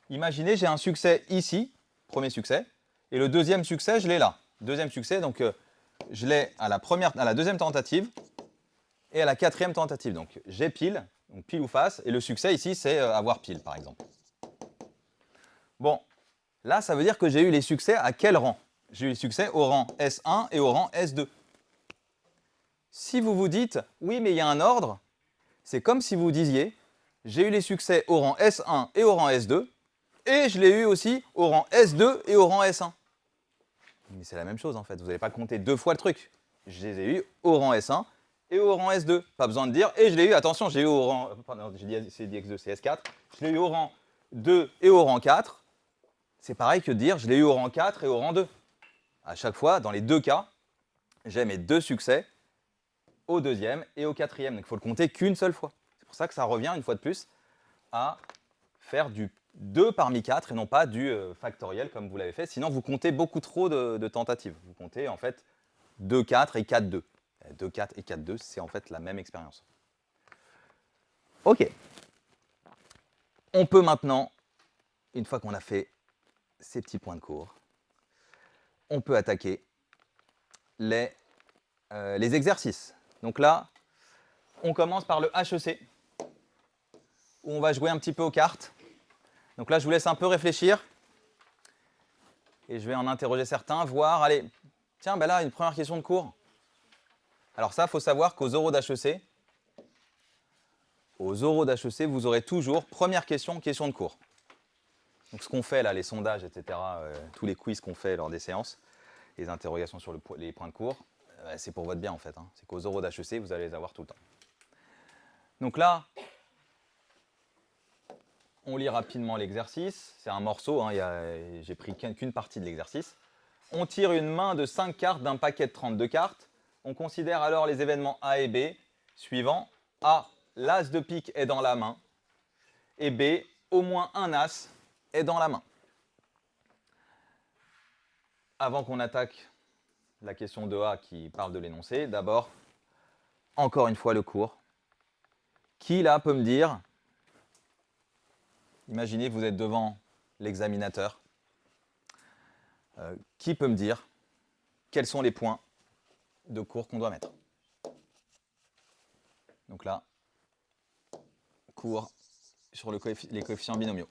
Imaginez, j'ai un succès ici, premier succès, et le deuxième succès, je l'ai là. Deuxième succès, donc je l'ai à la deuxième tentative et à la quatrième tentative. Donc j'ai pile, donc pile ou face, et le succès ici, c'est avoir pile, par exemple. Bon, là, ça veut dire que j'ai eu les succès à quel rang? J'ai eu les succès au rang S1 et au rang S2. Si vous vous dites, oui, mais il y a un ordre, c'est comme si vous disiez, j'ai eu les succès au rang S1 et au rang S2, et je l'ai eu aussi au rang S2 et au rang S1. Mais c'est la même chose en fait, vous n'allez pas compter 2 fois le truc. Je les ai eu au rang S1 et au rang S2. Pas besoin de dire, et je l'ai eu, attention, j'ai eu au rang, pardon, c'est dit X2, c'est S4, je l'ai eu au rang 2 et au rang 4. C'est pareil que de dire, je l'ai eu au rang 4 et au rang 2. À chaque fois, dans les deux cas, j'ai mes 2 succès au deuxième et au quatrième. Donc il faut le compter qu'une seule fois. C'est pour ça que ça revient, une fois de plus, à faire du 2 parmi 4 et non pas du factoriel comme vous l'avez fait. Sinon, vous comptez beaucoup trop de tentatives. Vous comptez en fait 2, 4 et 4, 2. 2, 4 et 4, 2, c'est en fait la même expérience. OK. On peut maintenant, une fois qu'on a fait ces petits points de cours, on peut attaquer les exercices. Donc là, on commence par le HEC, où on va jouer un petit peu aux cartes. Donc là, je vous laisse un peu réfléchir. Et je vais en interroger certains, voir, allez, tiens, ben là, une première question de cours. Alors ça, il faut savoir qu'aux oraux d'HEC, vous aurez toujours, première question, question de cours. Donc ce qu'on fait là, les sondages, etc., tous les quiz qu'on fait lors des séances, les interrogations sur les points de cours, c'est pour votre bien en fait. C'est qu'aux oraux d'HEC, vous allez les avoir tout le temps. Donc là, on lit rapidement l'exercice. C'est un morceau, j'ai pris qu'une partie de l'exercice. On tire une main de 5 cartes d'un paquet de 32 cartes. On considère alors les événements A et B suivants. A, l'as de pique est dans la main. Et B, au moins un as est dans la main. Avant qu'on attaque la question de A qui parle de l'énoncé, d'abord, encore une fois le cours. Qui là peut me dire, imaginez vous êtes devant l'examinateur, qui peut me dire quels sont les points de cours qu'on doit mettre. Donc là, cours sur les coefficients binomiaux.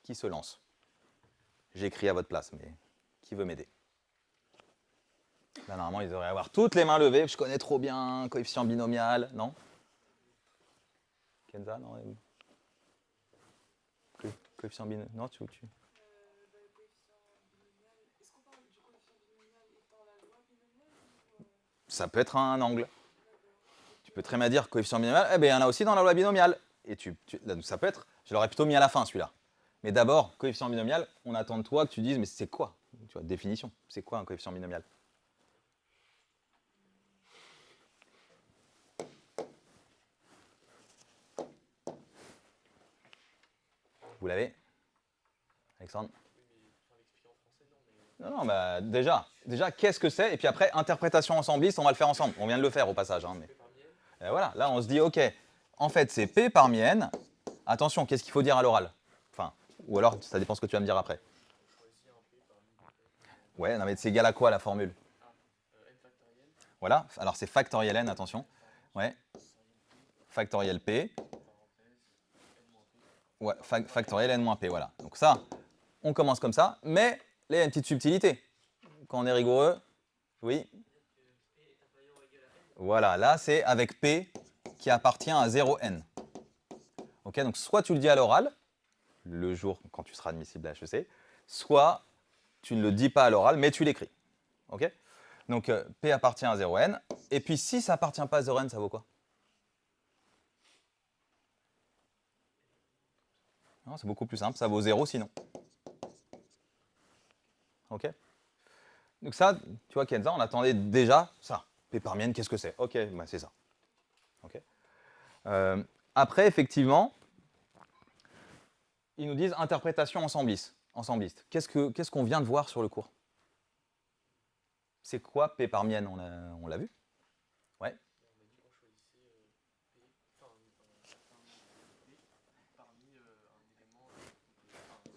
Qui se lance? J'écris à votre place, mais qui veut m'aider? Là, normalement, ils devraient avoir toutes les mains levées. Je connais trop bien coefficient binomial, non? Kenza, non? Coefficient binomial, non, tu... Est-ce qu'on parle du coefficient binomial étant la loi binomiale ou, Ça peut être un angle. Tu peux très bien dire coefficient binomial, eh bien, il y en a aussi dans la loi binomiale. Et là, ça peut être, je l'aurais plutôt mis à la fin, celui-là. Mais d'abord, coefficient binomial, on attend de toi que tu dises, mais c'est quoi? Tu vois, définition. C'est quoi un coefficient binomial? Vous l'avez, Alexandre? Non, bah déjà qu'est-ce que c'est? Et puis après, interprétation ensembliste, on va le faire ensemble. On vient de le faire au passage. Hein, mais... Et voilà, là, on se dit, OK, en fait, c'est P parmi N. Attention, qu'est-ce qu'il faut dire à l'oral? Enfin, ou alors, ça dépend ce que tu vas me dire après. Ouais, non, mais c'est égal à quoi, la formule? Voilà, alors c'est factoriel N, attention. Ouais. Factoriel P. Ouais, factoriel N moins P, voilà. Donc ça, on commence comme ça, mais là, il y a une petite subtilité. Quand on est rigoureux, oui. Voilà, là, c'est avec P qui appartient à 0N. Ok, donc soit tu le dis à l'oral, le jour quand tu seras admissible à HEC, soit tu ne le dis pas à l'oral, mais tu l'écris. Ok? Donc P appartient à 0N, et puis si ça appartient pas à 0N, ça vaut quoi? C'est beaucoup plus simple, ça vaut 0 sinon. Ok? Donc ça, tu vois Kenza, on attendait déjà ça. P parmi N, qu'est-ce que c'est? Ok, bah c'est ça. Okay. Après, effectivement, ils nous disent interprétation ensembliste. Qu'est-ce qu'on vient de voir sur le cours? C'est quoi P parmi N? On l'a vu? Ouais.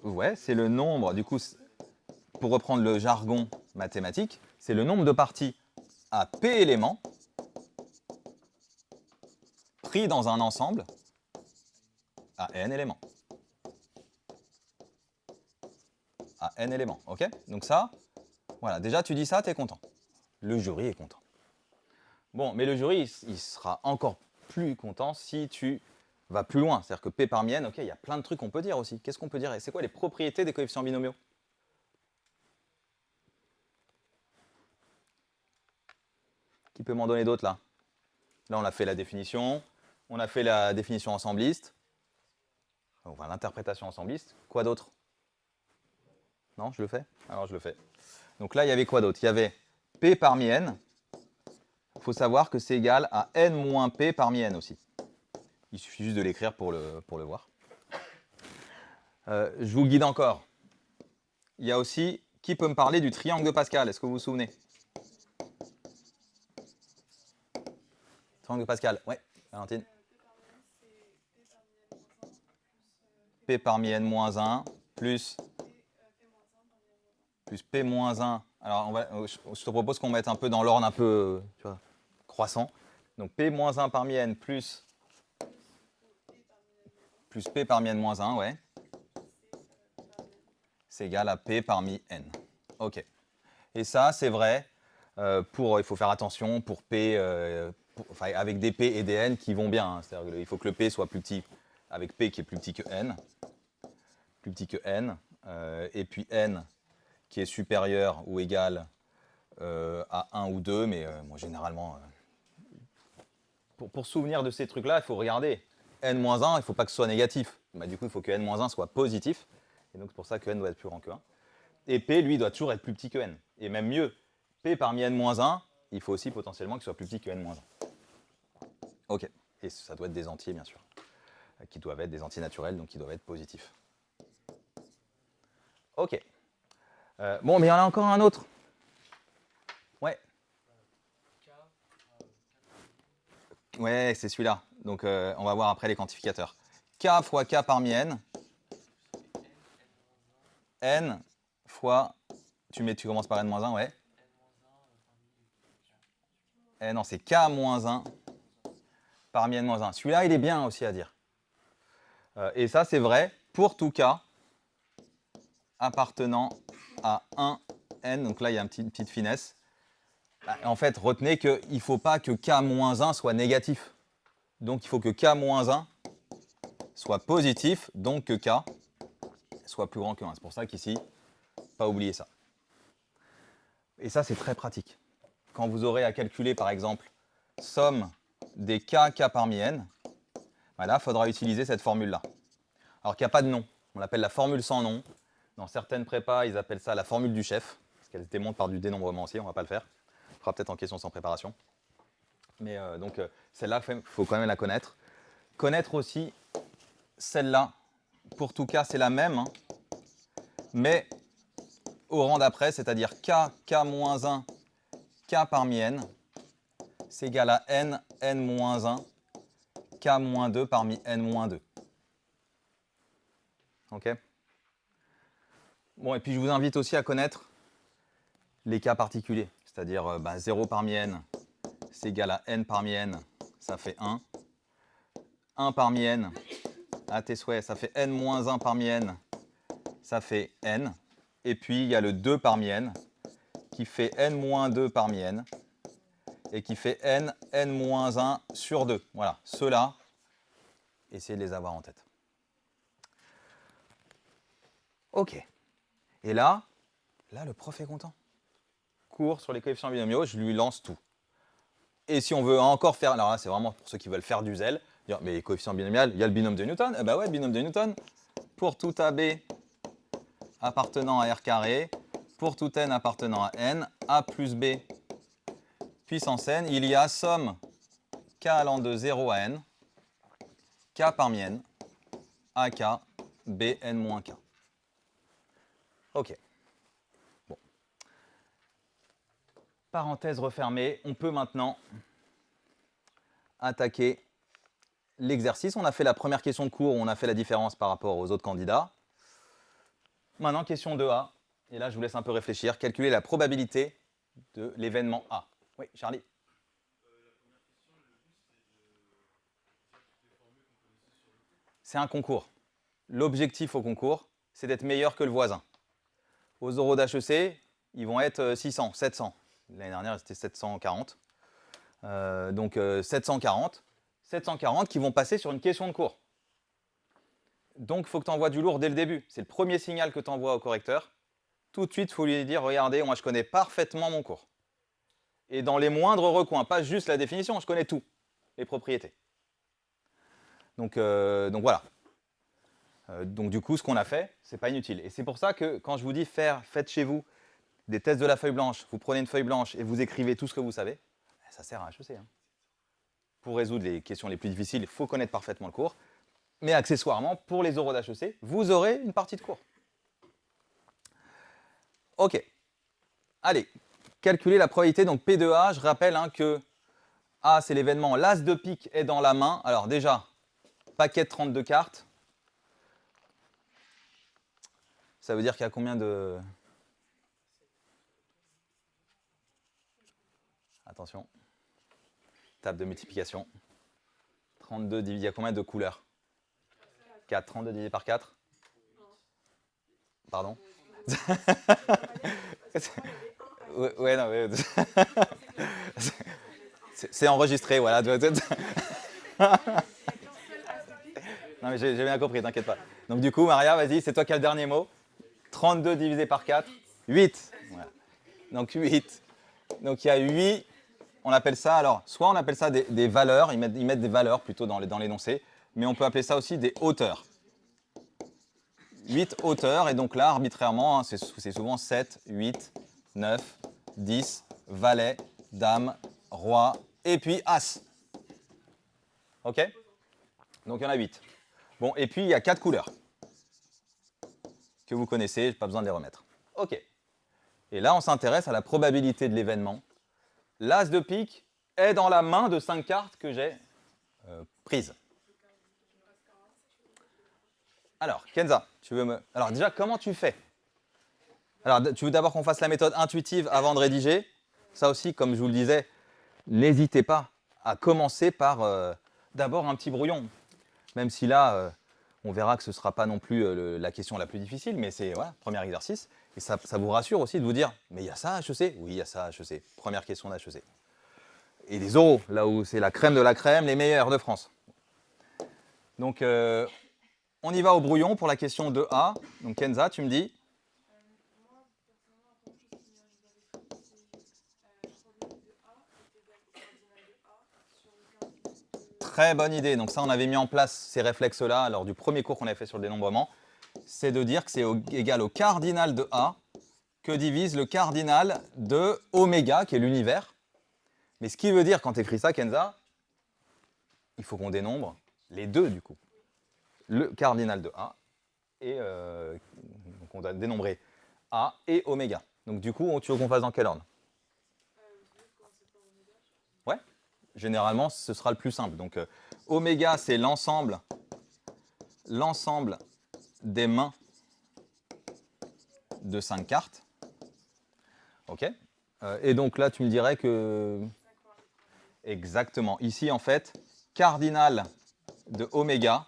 Ouais, c'est le nombre, du coup, pour reprendre le jargon mathématique, c'est le nombre de parties à P éléments pris dans un ensemble à N éléments. À N éléments, ok? Donc ça, voilà, déjà tu dis ça, tu es content. Le jury est content. Bon, mais le jury, il sera encore plus content si tu vas plus loin. C'est-à-dire que P parmi N, ok, il y a plein de trucs qu'on peut dire aussi. Qu'est-ce qu'on peut dire? Et c'est quoi les propriétés des coefficients binomiaux? Qui peut m'en donner d'autres là? Là, on a fait la définition. On a fait la définition ensembliste. Enfin, l'interprétation ensembliste. Quoi d'autre? Non, je le fais? Alors, je le fais. Donc là, il y avait quoi d'autre? Il y avait P parmi N. Il faut savoir que c'est égal à N moins P parmi N aussi. Il suffit juste de l'écrire pour le voir. Je vous guide encore. Il y a aussi, qui peut me parler du triangle de Pascal? Est-ce que vous vous souvenez? Triangle de Pascal, ouais, Valentine. P parmi N moins 1 plus P moins 1. Alors, je te propose qu'on mette un peu dans l'ordre un peu tu vois, croissant. Donc P moins 1 parmi N plus P parmi N moins 1, ouais. C'est égal à P parmi N. Ok. Et ça, c'est vrai, il faut faire attention pour P, avec des P et des N qui vont bien. Hein. C'est-à-dire qu'il faut que le P soit plus petit, avec P qui est plus petit que N. Et puis N qui est supérieur ou égal à 1 ou 2, mais moi, généralement, pour se souvenir de ces trucs-là, il faut regarder. N-1, il ne faut pas que ce soit négatif. Bah, du coup, il faut que N-1 soit positif. Et donc, c'est pour ça que N doit être plus grand que 1. Et P, lui, doit toujours être plus petit que N. Et même mieux, P parmi N-1, il faut aussi potentiellement qu'il soit plus petit que N-1. Ok. Et ça doit être des entiers, bien sûr. Qui doivent être des entiers naturels, donc qui doivent être positifs. Ok. Bon, mais il y en a encore un autre. Ouais. Ouais, c'est celui-là. Donc, on va voir après les quantificateurs. K fois K parmi N. N fois Tu commences par n-1, ouais. Eh non, c'est k-1 parmi n-1. Celui-là, il est bien aussi à dire. Et ça, c'est vrai pour tout k appartenant à 1n. Donc là, il y a une petite finesse. En fait, retenez qu'il ne faut pas que k-1 soit négatif. Donc, il faut que k-1 soit positif, donc que k soit plus grand que 1. C'est pour ça qu'ici, pas oublier ça. Et ça, c'est très pratique. Quand vous aurez à calculer, par exemple, somme des k parmi n, voilà, il faudra utiliser cette formule-là. Alors qu'il n'y a pas de nom. On l'appelle la formule sans nom. Dans certaines prépas, ils appellent ça la formule du chef, parce qu'elle se démontre par du dénombrement aussi, on ne va pas le faire. On fera peut-être en question sans préparation. Mais donc, celle-là, il faut quand même la connaître. Connaître aussi celle-là. Pour tout cas, c'est la même, hein, mais au rang d'après, c'est-à-dire k-1, k parmi n, c'est égal à n-1, k-2 parmi n-2. Ok? Bon, et puis je vous invite aussi à connaître les cas particuliers, c'est-à-dire 0 parmi n, c'est égal à n parmi n, ça fait 1. 1 parmi n, à tes souhaits, ça fait n-1 parmi n, ça fait n. Et puis il y a le 2 parmi n, qui fait n-2 parmi n, et qui fait n-1 sur 2. Voilà, ceux-là, essayez de les avoir en tête. Ok. Et là, le prof est content. Cours sur les coefficients binomiaux, je lui lance tout. Et si on veut encore faire, alors là c'est vraiment pour ceux qui veulent faire du zèle, dire mais coefficient binomial, il y a le binôme de Newton, eh ben ouais, binôme de Newton, pour tout AB appartenant à R carré, pour tout N appartenant à N, A plus B puissance N, il y a somme K allant de 0 à N, K parmi N, AK, B, N moins K. Ok. Bon. Parenthèse refermée, on peut maintenant attaquer l'exercice. On a fait la première question de cours où on a fait la différence par rapport aux autres candidats. Maintenant, question 2A. Et là, je vous laisse un peu réfléchir. Calculer la probabilité de l'événement A. Oui, Charlie. C'est un concours. L'objectif au concours, c'est d'être meilleur que le voisin. Aux euros d'HEC, ils vont être 600, 700. L'année dernière, c'était 740. Donc 740. 740 qui vont passer sur une question de cours. Donc, il faut que tu envoies du lourd dès le début. C'est le premier signal que tu envoies au correcteur. Tout de suite, il faut lui dire, regardez, moi je connais parfaitement mon cours. Et dans les moindres recoins, pas juste la définition, je connais tout, les propriétés. Donc voilà. Donc du coup, ce qu'on a fait, c'est pas inutile. Et c'est pour ça que quand je vous dis faites chez vous des tests de la feuille blanche, vous prenez une feuille blanche et vous écrivez tout ce que vous savez, ça sert à HEC. Hein. Pour résoudre les questions les plus difficiles, il faut connaître parfaitement le cours. Mais accessoirement, pour les euros d'HEC, vous aurez une partie de cours. Ok. Allez, calculer la probabilité. Donc P de A, je rappelle hein, que A, c'est l'événement, l'as de pique est dans la main. Alors déjà, paquet de 32 cartes. Ça veut dire qu'il y a combien de... Attention. Table de multiplication. 32 divisé, il y a combien de couleurs? 4. 32 divisé par 4. Pardon. Ouais, non, mais... c'est enregistré, voilà. Non, mais j'ai bien compris, t'inquiète pas. Donc du coup, Maria, vas-y, c'est toi qui as le dernier mot. 32 divisé par 4. 8. Voilà. Donc 8. Donc il y a 8. On appelle ça, alors, soit on appelle ça des valeurs, ils mettent des valeurs plutôt dans l'énoncé, mais on peut appeler ça aussi des hauteurs. 8 hauteurs, et donc là, arbitrairement, hein, c'est souvent 7, 8, 9, 10, valet, dame, roi, et puis as. Ok? Donc il y en a 8. Bon, et puis il y a 4 couleurs que vous connaissez, pas besoin de les remettre. Ok. Et là, on s'intéresse à la probabilité de l'événement. L'as de pique est dans la main de 5 cartes que j'ai prises. Alors, Kenza, tu veux me... Alors déjà, comment tu fais? Alors, tu veux d'abord qu'on fasse la méthode intuitive avant de rédiger? Ça aussi, comme je vous le disais, n'hésitez pas à commencer par d'abord un petit brouillon. Même si là, on verra que ce ne sera pas non plus la question la plus difficile, mais c'est voilà, premier exercice. Et ça vous rassure aussi de vous dire, mais il y a ça à HEC? Oui, il y a ça à HEC. Première question d'HEC. Et les oraux, là où c'est la crème de la crème, les meilleurs de France. Donc, on y va au brouillon pour la question 2A. Donc, Kenza, tu me dis? Moi, personnellement, la première chose qui m'est arrivée à l'esprit, c'est problématique de A est égal au cardinal de A sur le cardinal de... Très bonne idée. Donc ça, on avait mis en place ces réflexes-là lors du premier cours qu'on avait fait sur le dénombrement. C'est de dire que c'est égal au cardinal de A que divise le cardinal de oméga, qui est l'univers. Mais ce qui veut dire, quand tu écris ça, Kenza, il faut qu'on dénombre les deux, du coup. Le cardinal de A, et donc on doit dénombrer A et oméga. Donc du coup, tu veux qu'on fasse dans quel ordre? Ouais, généralement, ce sera le plus simple. Donc oméga, c'est l'ensemble des mains de 5 cartes. Ok. Et donc là, tu me dirais que... Exactement. Ici, en fait, cardinal de oméga,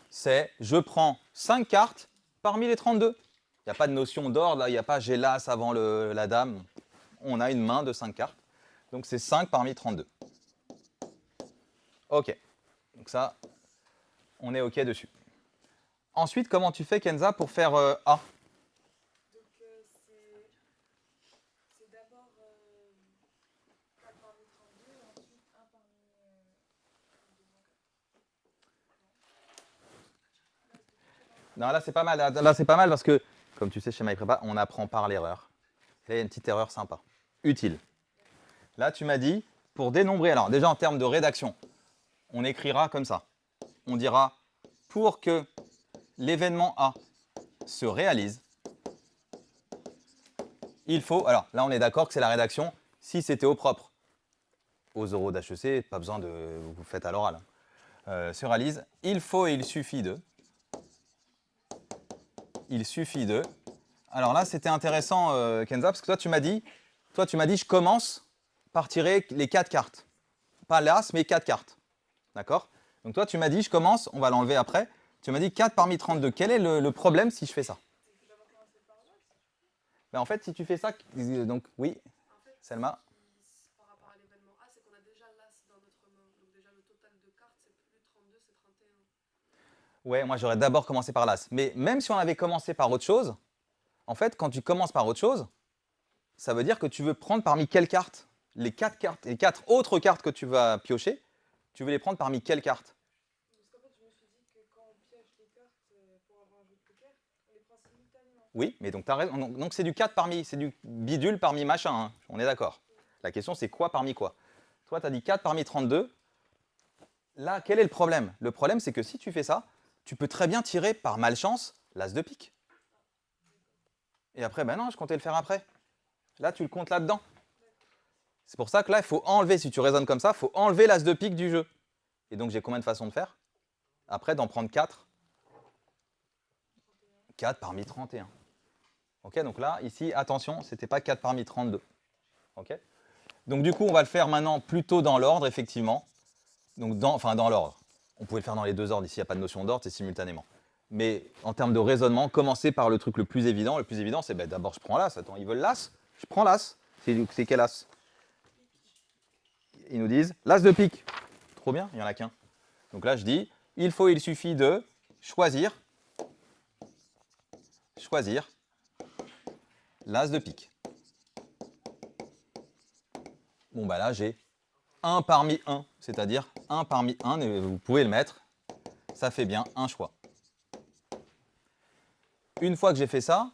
c'est je prends 5 cartes parmi les 32. Il n'y a pas de notion d'ordre, là, il n'y a pas j'ai l'as avant la dame. On a une main de 5 cartes. Donc c'est 5 parmi 32. Ok. Donc ça, on est ok dessus. Ensuite, comment tu fais, Kenza, pour faire A? Donc, c'est d'abord 4 parmi 32 et ensuite 1 parmi 204. Non, là, c'est pas mal. Là, c'est pas mal parce que, comme tu sais, chez MyPrépa, on apprend par l'erreur. Là, il y a une petite erreur sympa. Utile. Là, tu m'as dit, pour dénombrer, alors déjà en termes de rédaction, on écrira comme ça. On dira, pour que l'événement A se réalise, il faut, alors là, on est d'accord que c'est la rédaction, si c'était au propre. Aux euros d'HEC, pas besoin de, vous faites à l'oral. Se réalise, il faut et il suffit de. Il suffit de. Alors là, c'était intéressant, Kenza, parce que toi, tu m'as dit, je commence par tirer les 4 cartes. Pas l'as, mais 4 cartes. D'accord? Donc toi, tu m'as dit, je commence, on va l'enlever après. Tu m'as dit 4 parmi 32. Quel est le problème si je fais ça? Ben, en fait, si tu fais ça, donc oui, En fait, Selma. par rapport à l'événement A, c'est qu'on a déjà l'as dans notre main. Donc déjà le total de cartes, c'est plus 32, c'est 31. Ouais, moi j'aurais d'abord commencé par l'as. Mais même si on avait commencé par autre chose, en fait, quand tu commences par autre chose, ça veut dire que tu veux prendre parmi quelles cartes? Les 4 cartes, les 4 autres cartes que tu vas piocher, tu veux les prendre parmi quelles cartes? Parce qu'en fait, je me suis dit que quand on pioche les cartes pour avoir un jeu de poker, on les prend simultanément. Oui, mais donc tu as raison. Donc c'est du 4 parmi, c'est du bidule parmi machin, hein. On est d'accord. La question c'est quoi parmi quoi? Toi, tu as dit 4 parmi 32. Là, quel est le problème? Le problème, c'est que si tu fais ça, tu peux très bien tirer par malchance l'as de pique. Et après, ben non, je comptais le faire après. Là, tu le comptes là-dedans. C'est pour ça que là, il faut enlever, si tu raisonnes comme ça, il faut enlever l'as de pique du jeu. Et donc, j'ai combien de façons de faire? Après, d'en prendre 4. 4 parmi 31. Ok, donc là, ici, attention, ce n'était pas 4 parmi 32. Ok. Donc du coup, on va le faire maintenant plutôt dans l'ordre, effectivement. Donc dans l'ordre. On pouvait le faire dans les deux ordres, ici, il n'y a pas de notion d'ordre, c'est simultanément. Mais en termes de raisonnement, commencer par le truc le plus évident. Le plus évident, c'est d'abord, je prends l'as. Attends, ils veulent l'as? Je prends l'as. C'est quel as? Ils nous disent l'as de pique. Trop bien, il n'y en a qu'un. Donc là, je dis, il suffit de choisir l'as de pique. Bon, bah là, j'ai 1 parmi 1, c'est-à-dire 1 parmi 1, et vous pouvez le mettre, ça fait bien un choix. Une fois que j'ai fait ça,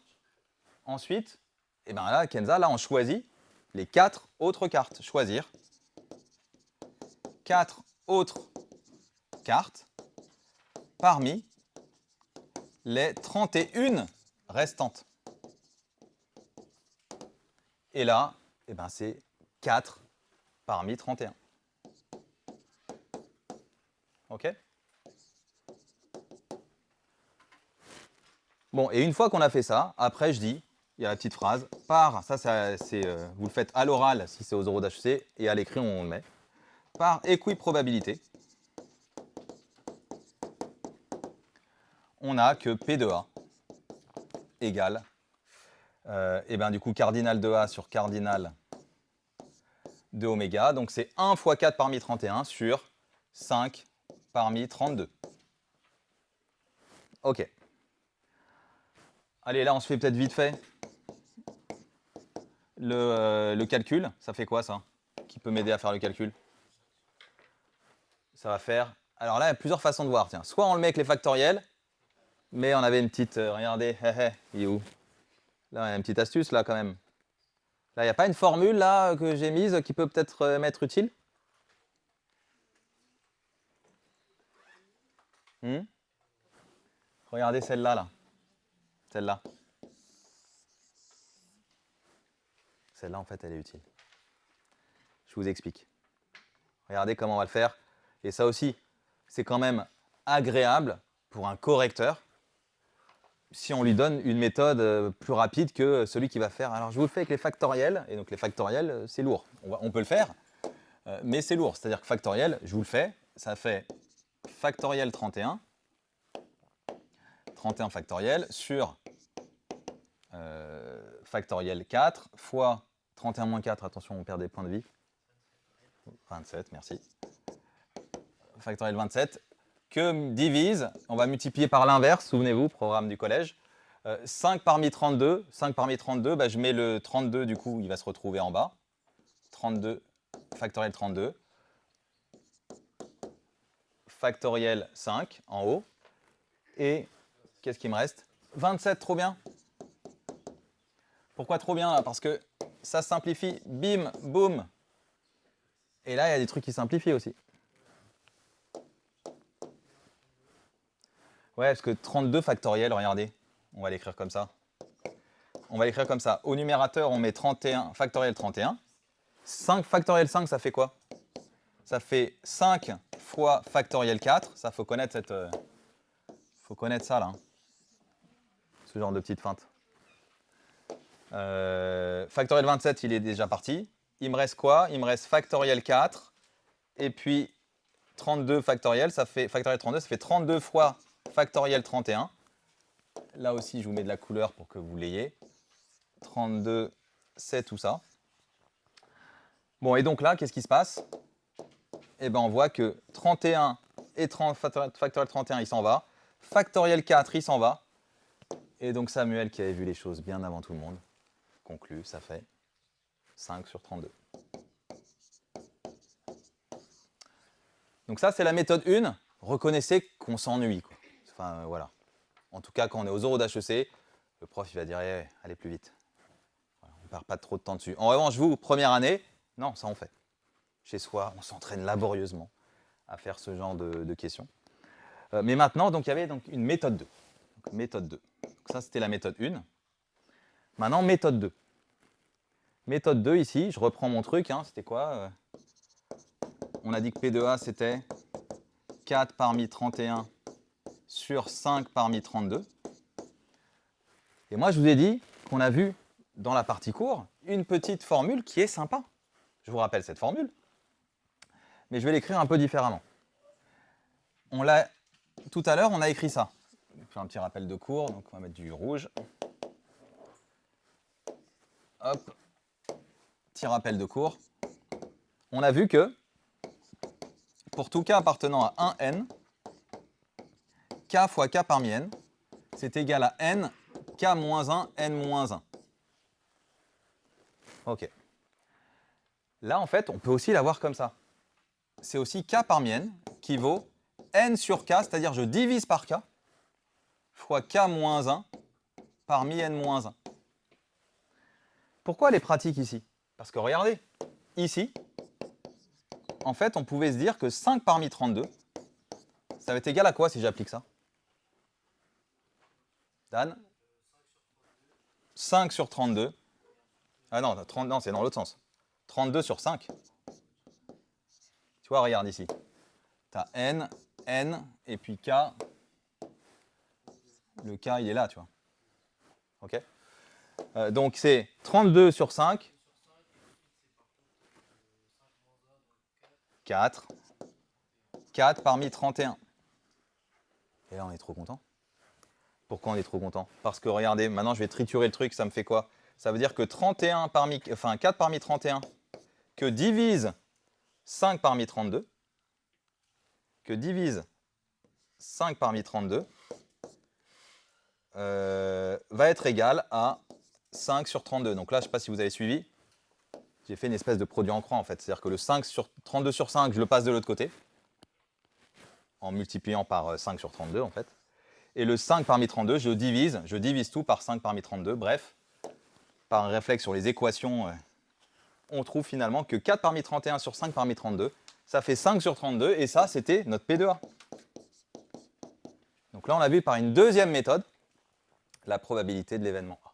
ensuite, et ben là, Kenza, là, on choisit les 4 autres cartes. Choisir 4 autres cartes parmi les 31 restantes. Et là, eh ben, c'est 4 parmi 31. OK? Bon, et une fois qu'on a fait ça, après je dis, il y a la petite phrase. Par, vous le faites à l'oral si c'est aux oraux d'HEC, et à l'écrit, on le met. Par équiprobabilité, on a que P de A égale, et bien du coup, cardinal de A sur cardinal de oméga. Donc c'est 1 fois 4 parmi 31 sur 5 parmi 32. Ok. Allez, là, on se fait peut-être vite fait le calcul. Ça fait quoi, ça? Qui peut m'aider à faire le calcul? Ça va faire... Alors là, il y a plusieurs façons de voir. Tiens, soit on le met avec les factoriels, mais on avait une petite... regardez, il est où? Là, il y a une petite astuce, là, quand même. Là, il n'y a pas une formule, là, que j'ai mise, qui peut peut-être m'être utile? Regardez celle-là, là. Celle-là. Celle-là, en fait, elle est utile. Je vous explique. Regardez comment on va le faire. Et ça aussi, c'est quand même agréable pour un correcteur si on lui donne une méthode plus rapide que celui qui va faire. Alors, je vous le fais avec les factoriels. Et donc, les factoriels, c'est lourd. On peut le faire, mais c'est lourd. C'est-à-dire que factoriel, je vous le fais, ça fait factoriel 31. 31 factoriel sur factoriel 4 fois 31 moins 4, attention, on perd des points de vie. 27, merci. Factoriel 27, que divise, on va multiplier par l'inverse, souvenez-vous, programme du collège. 5 parmi 32, 5 parmi 32, bah, je mets le 32, du coup, il va se retrouver en bas. 32, factoriel 32. Factoriel 5, en haut. Et qu'est-ce qui me reste? 27, trop bien. Pourquoi trop bien là? Parce que ça simplifie, bim, boum. Et là, il y a des trucs qui simplifient aussi. Ouais, parce que 32 factoriel, regardez, on va l'écrire comme ça. On va l'écrire comme ça. Au numérateur, on met 31 factoriel 31. 5 factoriel 5, ça fait quoi? Ça fait 5 fois factoriel 4. Ça, faut connaître faut connaître ça, là. Ce genre de petite feinte. Factoriel 27, il est déjà parti. Il me reste quoi? Il me reste factoriel 4. Et puis 32 factoriel, ça fait factoriel 32, ça fait 32 fois factoriel 31. Là aussi, je vous mets de la couleur pour que vous l'ayez. 32, c'est tout ça. Bon, et donc là, qu'est-ce qui se passe? Eh bien, on voit que 31 et factoriel 31, il s'en va. Factoriel 4, il s'en va. Et donc Samuel, qui avait vu les choses bien avant tout le monde, conclut, ça fait 5 sur 32. Donc ça, c'est la méthode 1. Reconnaissez qu'on s'ennuie, quoi. Enfin, voilà. En tout cas, quand on est aux oraux d'HEC, le prof, il va dire allez plus vite. Voilà, on ne perd pas trop de temps dessus. En revanche, vous, première année, non, ça on fait. Chez soi, on s'entraîne laborieusement à faire ce genre de questions. Mais maintenant, donc, il y avait donc, une méthode 2. Donc, méthode 2. Donc, ça, c'était la méthode 1. Maintenant, méthode 2. Méthode 2, ici, je reprends mon truc. Hein, c'était quoi on a dit que P de A, c'était 4 parmi 31 sur 5 parmi 32. Et moi, je vous ai dit qu'on a vu dans la partie cours une petite formule qui est sympa. Je vous rappelle cette formule, mais je vais l'écrire un peu différemment. Tout à l'heure, on a écrit ça. Je vais faire un petit rappel de cours, donc on va mettre du rouge. Hop, petit rappel de cours. On a vu que pour tout k appartenant à 1n, k fois k parmi n, c'est égal à n, k moins 1, n moins 1. Ok. Là, en fait, on peut aussi l'avoir comme ça. C'est aussi k parmi n qui vaut n sur k, c'est-à-dire je divise par k, fois k moins 1 parmi n moins 1. Pourquoi elle est pratique ici? Parce que regardez, ici, en fait, on pouvait se dire que 5 parmi 32, ça va être égal à quoi si j'applique ça? Dan? 5 sur 32. Ah non, non, c'est dans l'autre sens. 32 sur 5. Tu vois, regarde ici. Tu as n, et puis k. Le k, il est là, tu vois. OK? Donc c'est 32 sur 5. 4. 4 parmi 31. Et là, on est trop content. Pourquoi on est trop content? Parce que regardez, maintenant je vais triturer le truc, ça me fait quoi? Ça veut dire que 4 parmi 31 que divise 5 parmi 32, que divise 5 parmi 32, va être égal à 5 sur 32. Donc là, je ne sais pas si vous avez suivi, j'ai fait une espèce de produit en croix en fait. C'est-à-dire que le 32 sur 5, je le passe de l'autre côté, en multipliant par 5 sur 32 en fait. Et le 5 parmi 32, je divise tout par 5 parmi 32. Bref, par un réflexe sur les équations, on trouve finalement que 4 parmi 31 sur 5 parmi 32, ça fait 5 sur 32, et ça, c'était notre P2A. Donc là, on a vu par une deuxième méthode la probabilité de l'événement A.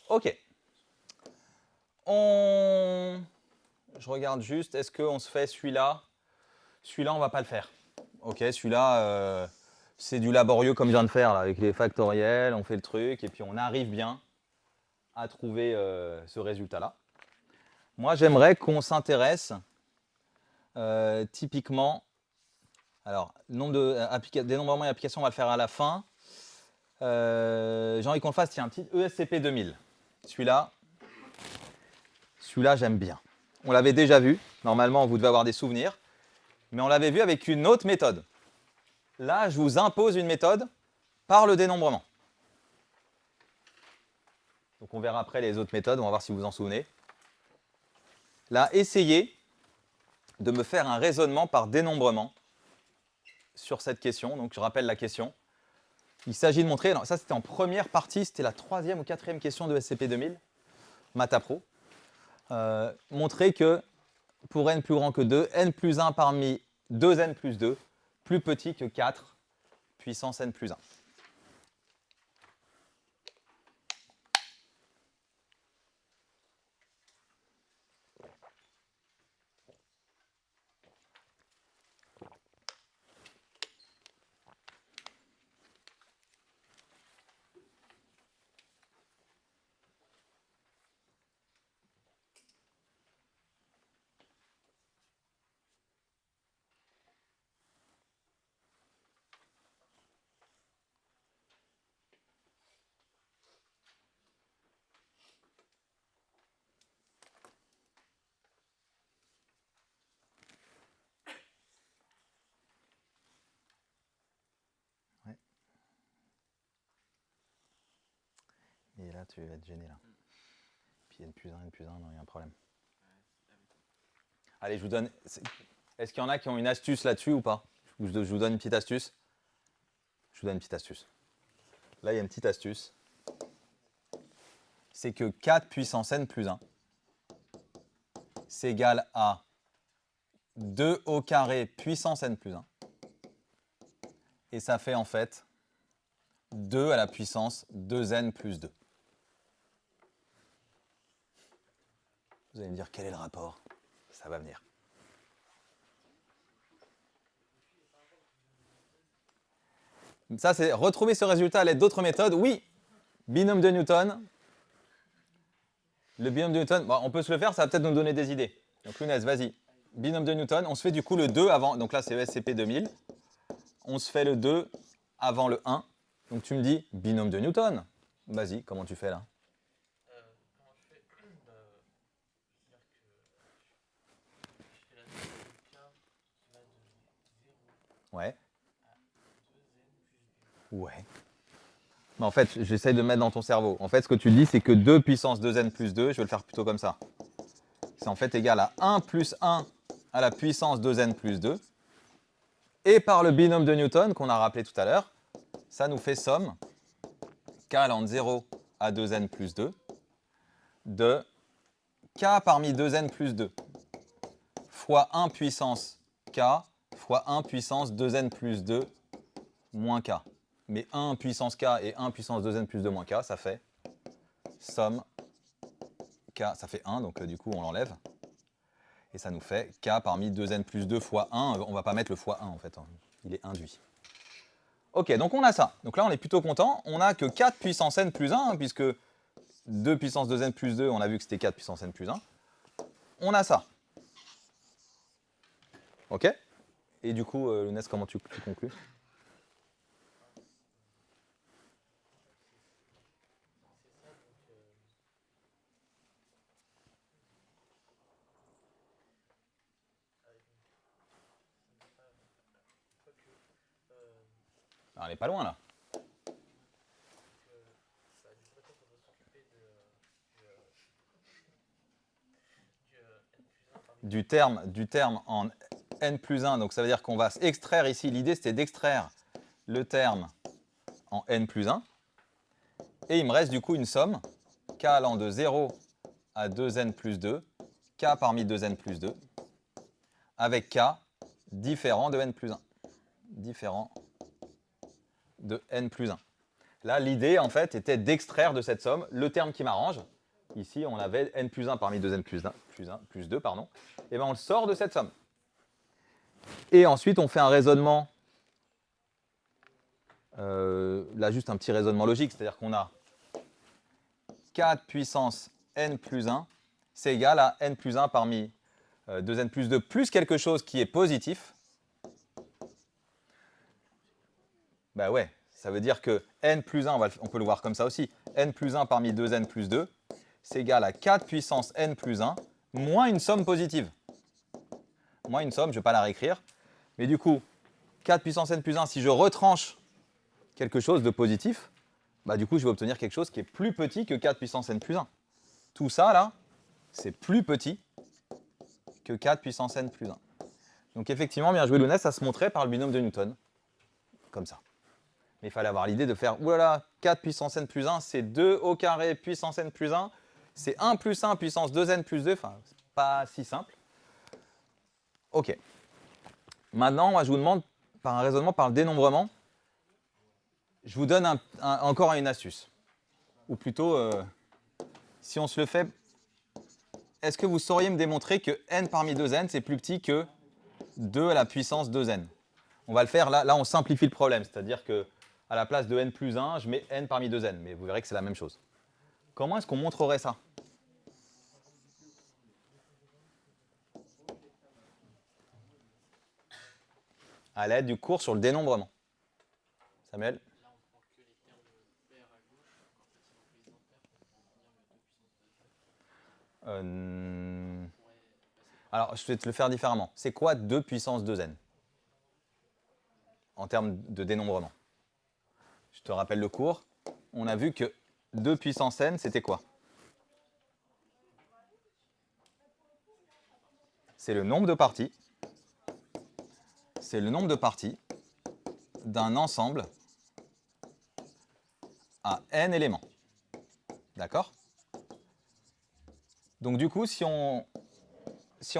Ok. Je regarde juste, est-ce qu'on se fait celui-là? Celui-là, on ne va pas le faire. Ok, celui-là, c'est du laborieux comme je viens de faire, là, avec les factoriels, on fait le truc, et puis on arrive bien à trouver ce résultat-là. Moi, j'aimerais qu'on s'intéresse typiquement, alors, nombre de dénombrement et applications, on va le faire à la fin. J'ai envie qu'on le fasse, tiens, un petit ESCP 2000. Celui-là, j'aime bien. On l'avait déjà vu, normalement, vous devez avoir des souvenirs, mais on l'avait vu avec une autre méthode. Là, je vous impose une méthode par le dénombrement. Donc on verra après les autres méthodes, on va voir si vous vous en souvenez. Là, essayez de me faire un raisonnement par dénombrement sur cette question. Donc je rappelle la question. Il s'agit de montrer, alors ça c'était en première partie, c'était la 3e ou 4e question de SCP 2000, Matapro. Montrer que pour n plus grand que 2, n plus 1 parmi 2n plus 2, plus petit que 4 puissance n plus 1. Et là, tu vas être gêné là. Puis n plus 1, non, il y a un problème. Allez, je vous donne. Est-ce qu'il y en a qui ont une astuce là-dessus ou pas? Je vous donne une petite astuce. Je vous donne une petite astuce. Là, il y a une petite astuce. C'est que 4 puissance n plus 1, c'est égal à 2 au carré puissance n plus 1. Et ça fait en fait 2 à la puissance 2n plus 2. Vous allez me dire quel est le rapport? Ça va venir. Ça, c'est retrouver ce résultat à l'aide d'autres méthodes. Oui, binôme de Newton. Le binôme de Newton, bon, on peut se le faire, ça va peut-être nous donner des idées. Donc Lounès, vas-y. Binôme de Newton, on se fait du coup le 2 avant. Donc là, c'est ESCP 2000. On se fait le 2 avant le 1. Donc tu me dis binôme de Newton. Vas-y, comment tu fais là? Comment je fais C'est-à-dire que je fais la méthode de K qui va de 0 Ouais. à 2n plus 2. Ouais. Mais en fait, j'essaye de mettre dans ton cerveau. En fait, ce que tu dis, c'est que 2 puissance 2n plus 2, je vais le faire plutôt comme ça. C'est en fait égal à 1 plus 1 à la puissance 2n plus 2. Et par le binôme de Newton, qu'on a rappelé tout à l'heure, ça nous fait somme k allant de 0 à 2n plus 2 de k parmi 2n plus 2 fois 1 puissance k fois 1 puissance 2n plus 2 moins k. Mais 1 puissance k et 1 puissance 2n plus 2 moins k, ça fait somme k, ça fait 1, donc du coup on l'enlève. Et ça nous fait k parmi 2n plus 2 fois 1. On ne va pas mettre le fois 1 en fait, hein. Il est induit. Ok, donc on a ça. Donc là, on est plutôt content. On n'a que 4 puissance n plus 1, hein, puisque 2 puissance 2n plus 2, on a vu que c'était 4 puissance n plus 1. On a ça. Ok. Et du coup, Lounès, comment tu conclus? Ah, on n'est pas loin là. Du terme en n plus 1, donc ça veut dire qu'on va extraire ici, l'idée c'était d'extraire le terme en n plus 1, et il me reste du coup une somme, k allant de 0 à 2n plus 2, k parmi 2n plus 2, avec k différent de n plus 1. Différent de n plus 1. Là, l'idée, en fait, était d'extraire de cette somme le terme qui m'arrange. Ici, on avait n plus 1 parmi 2n plus 2, pardon. Et bien, on le sort de cette somme. Et ensuite, on fait un raisonnement, là, juste un petit raisonnement logique, c'est-à-dire qu'on a 4 puissance n plus 1, c'est égal à n plus 1 parmi 2n plus 2 plus quelque chose qui est positif. Ben ouais, ça veut dire que n plus 1, on peut le voir comme ça aussi, n plus 1 parmi 2n plus 2, c'est égal à 4 puissance n plus 1 moins une somme positive. Moins une somme, je ne vais pas la réécrire. Mais du coup, 4 puissance n plus 1, si je retranche quelque chose de positif, bah du coup, je vais obtenir quelque chose qui est plus petit que 4 puissance n plus 1. Tout ça, là, c'est plus petit que 4 puissance n plus 1. Donc effectivement, bien joué Lounès, ça se montrait par le binôme de Newton. Comme ça. Mais il fallait avoir l'idée de faire, oulala, 4 puissance n plus 1, c'est 2 au carré puissance n plus 1, c'est 1 plus 1 puissance 2n plus 2, enfin, c'est pas si simple. Ok. Maintenant, moi, je vous demande, par un raisonnement, par le dénombrement, je vous donne encore une astuce. Ou plutôt, si on se le fait, est-ce que vous sauriez me démontrer que n parmi 2n, c'est plus petit que 2 à la puissance 2n? On va le faire, là on simplifie le problème, c'est-à-dire que à la place de n plus 1, je mets n parmi 2n, mais vous verrez que c'est la même chose. Comment est-ce qu'on montrerait ça? À l'aide du cours sur le dénombrement. Samuel? Là, on prend que les termes pairs à gauche, donc en fait, si on fait les impaires, on va obtenir 2 puissance 2n. Alors, je vais te le faire différemment. C'est quoi 2 puissance 2n en termes de dénombrement? Je te rappelle le cours. On a vu que 2 puissance n, c'était quoi? C'est le nombre de parties. C'est le nombre de parties d'un ensemble à n éléments. D'accord? Donc du coup, si on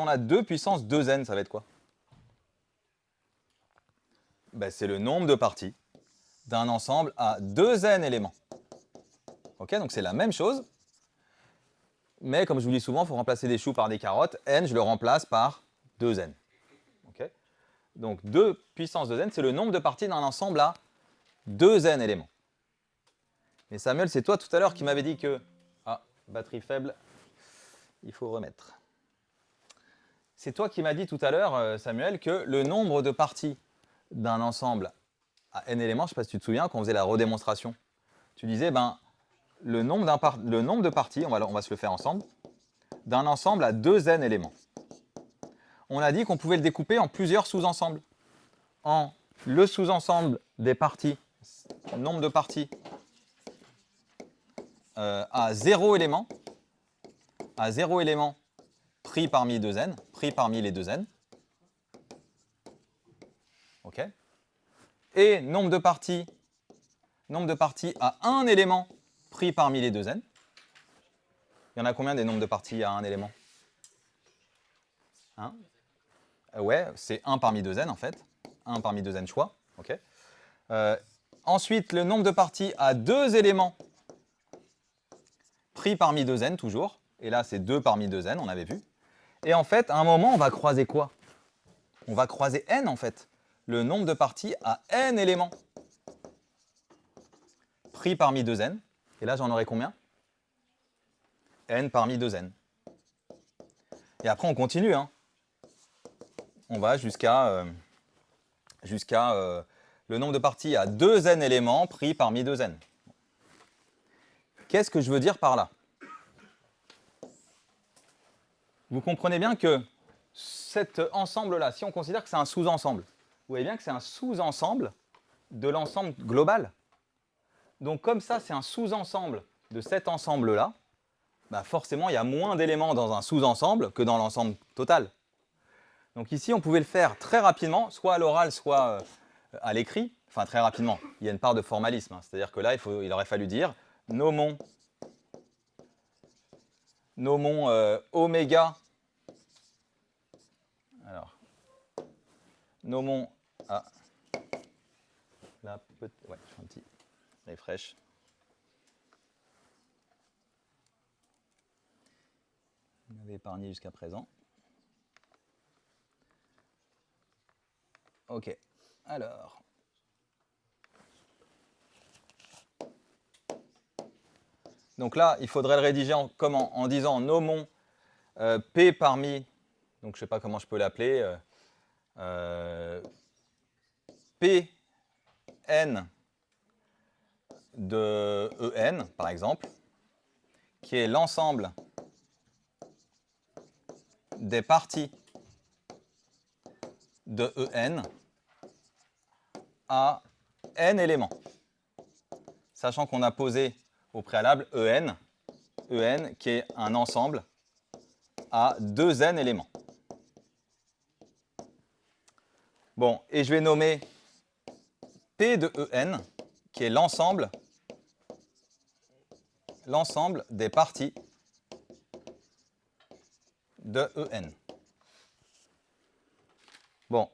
a 2 puissance 2n, ça va être quoi? Ben, c'est le nombre de parties d'un ensemble à 2n éléments. Ok, donc c'est la même chose, mais comme je vous dis souvent, il faut remplacer des choux par des carottes. N, je le remplace par 2n. Okay, donc 2 puissance 2n, c'est le nombre de parties d'un ensemble à 2n éléments. Mais Samuel, c'est toi tout à l'heure qui m'avais dit que... Ah, batterie faible, il faut remettre. C'est toi qui m'as dit tout à l'heure, Samuel, que le nombre de parties d'un ensemble à n éléments, je ne sais pas si tu te souviens, quand on faisait la redémonstration, tu disais, ben, le nombre de parties, on va se le faire ensemble, d'un ensemble à 2n éléments. On a dit qu'on pouvait le découper en plusieurs sous-ensembles. En le sous-ensemble des parties, nombre de parties à 0 élément pris parmi 2n, pris parmi les 2n. Ok. Et nombre de parties à 1 élément pris parmi les 2n. Il y en a combien des nombres de parties à 1 élément? 1. Ouais, c'est 1 parmi 2n en fait. 1 parmi 2n choix. Okay. Ensuite, le nombre de parties à 2 éléments pris parmi 2n toujours. Et là, c'est 2 parmi 2n, on avait vu. Et en fait, à un moment, on va croiser quoi? On va croiser n en fait. Le nombre de parties à n éléments. pris parmi 2n. Et là, j'en aurai combien? N parmi 2n. Et après, on continue. Hein. On va jusqu'à le nombre de parties à 2n éléments pris parmi 2n. Qu'est-ce que je veux dire par là? Vous comprenez bien que cet ensemble-là, si on considère que c'est un sous-ensemble, vous voyez bien que c'est un sous-ensemble de l'ensemble global. Donc comme ça, c'est un sous-ensemble de cet ensemble-là, bah forcément, il y a moins d'éléments dans un sous-ensemble que dans l'ensemble total. Donc ici, on pouvait le faire très rapidement, soit à l'oral, soit à l'écrit. Enfin, très rapidement. Il y a une part de formalisme. Hein. C'est-à-dire que là, il aurait fallu dire nommons oméga. Alors, nommons A. Là, ouais, je fais un petit refresh. On avait épargné jusqu'à présent. Ok, alors. Donc là, il faudrait le rédiger comment? En disant nommons P parmi, donc je ne sais pas comment je peux l'appeler, Pn de En, par exemple, qui est l'ensemble des parties de En à n éléments. Sachant qu'on a posé au préalable En qui est un ensemble à 2n éléments. Bon, et je vais nommer P de En, qui est l'ensemble des parties de En. Bon.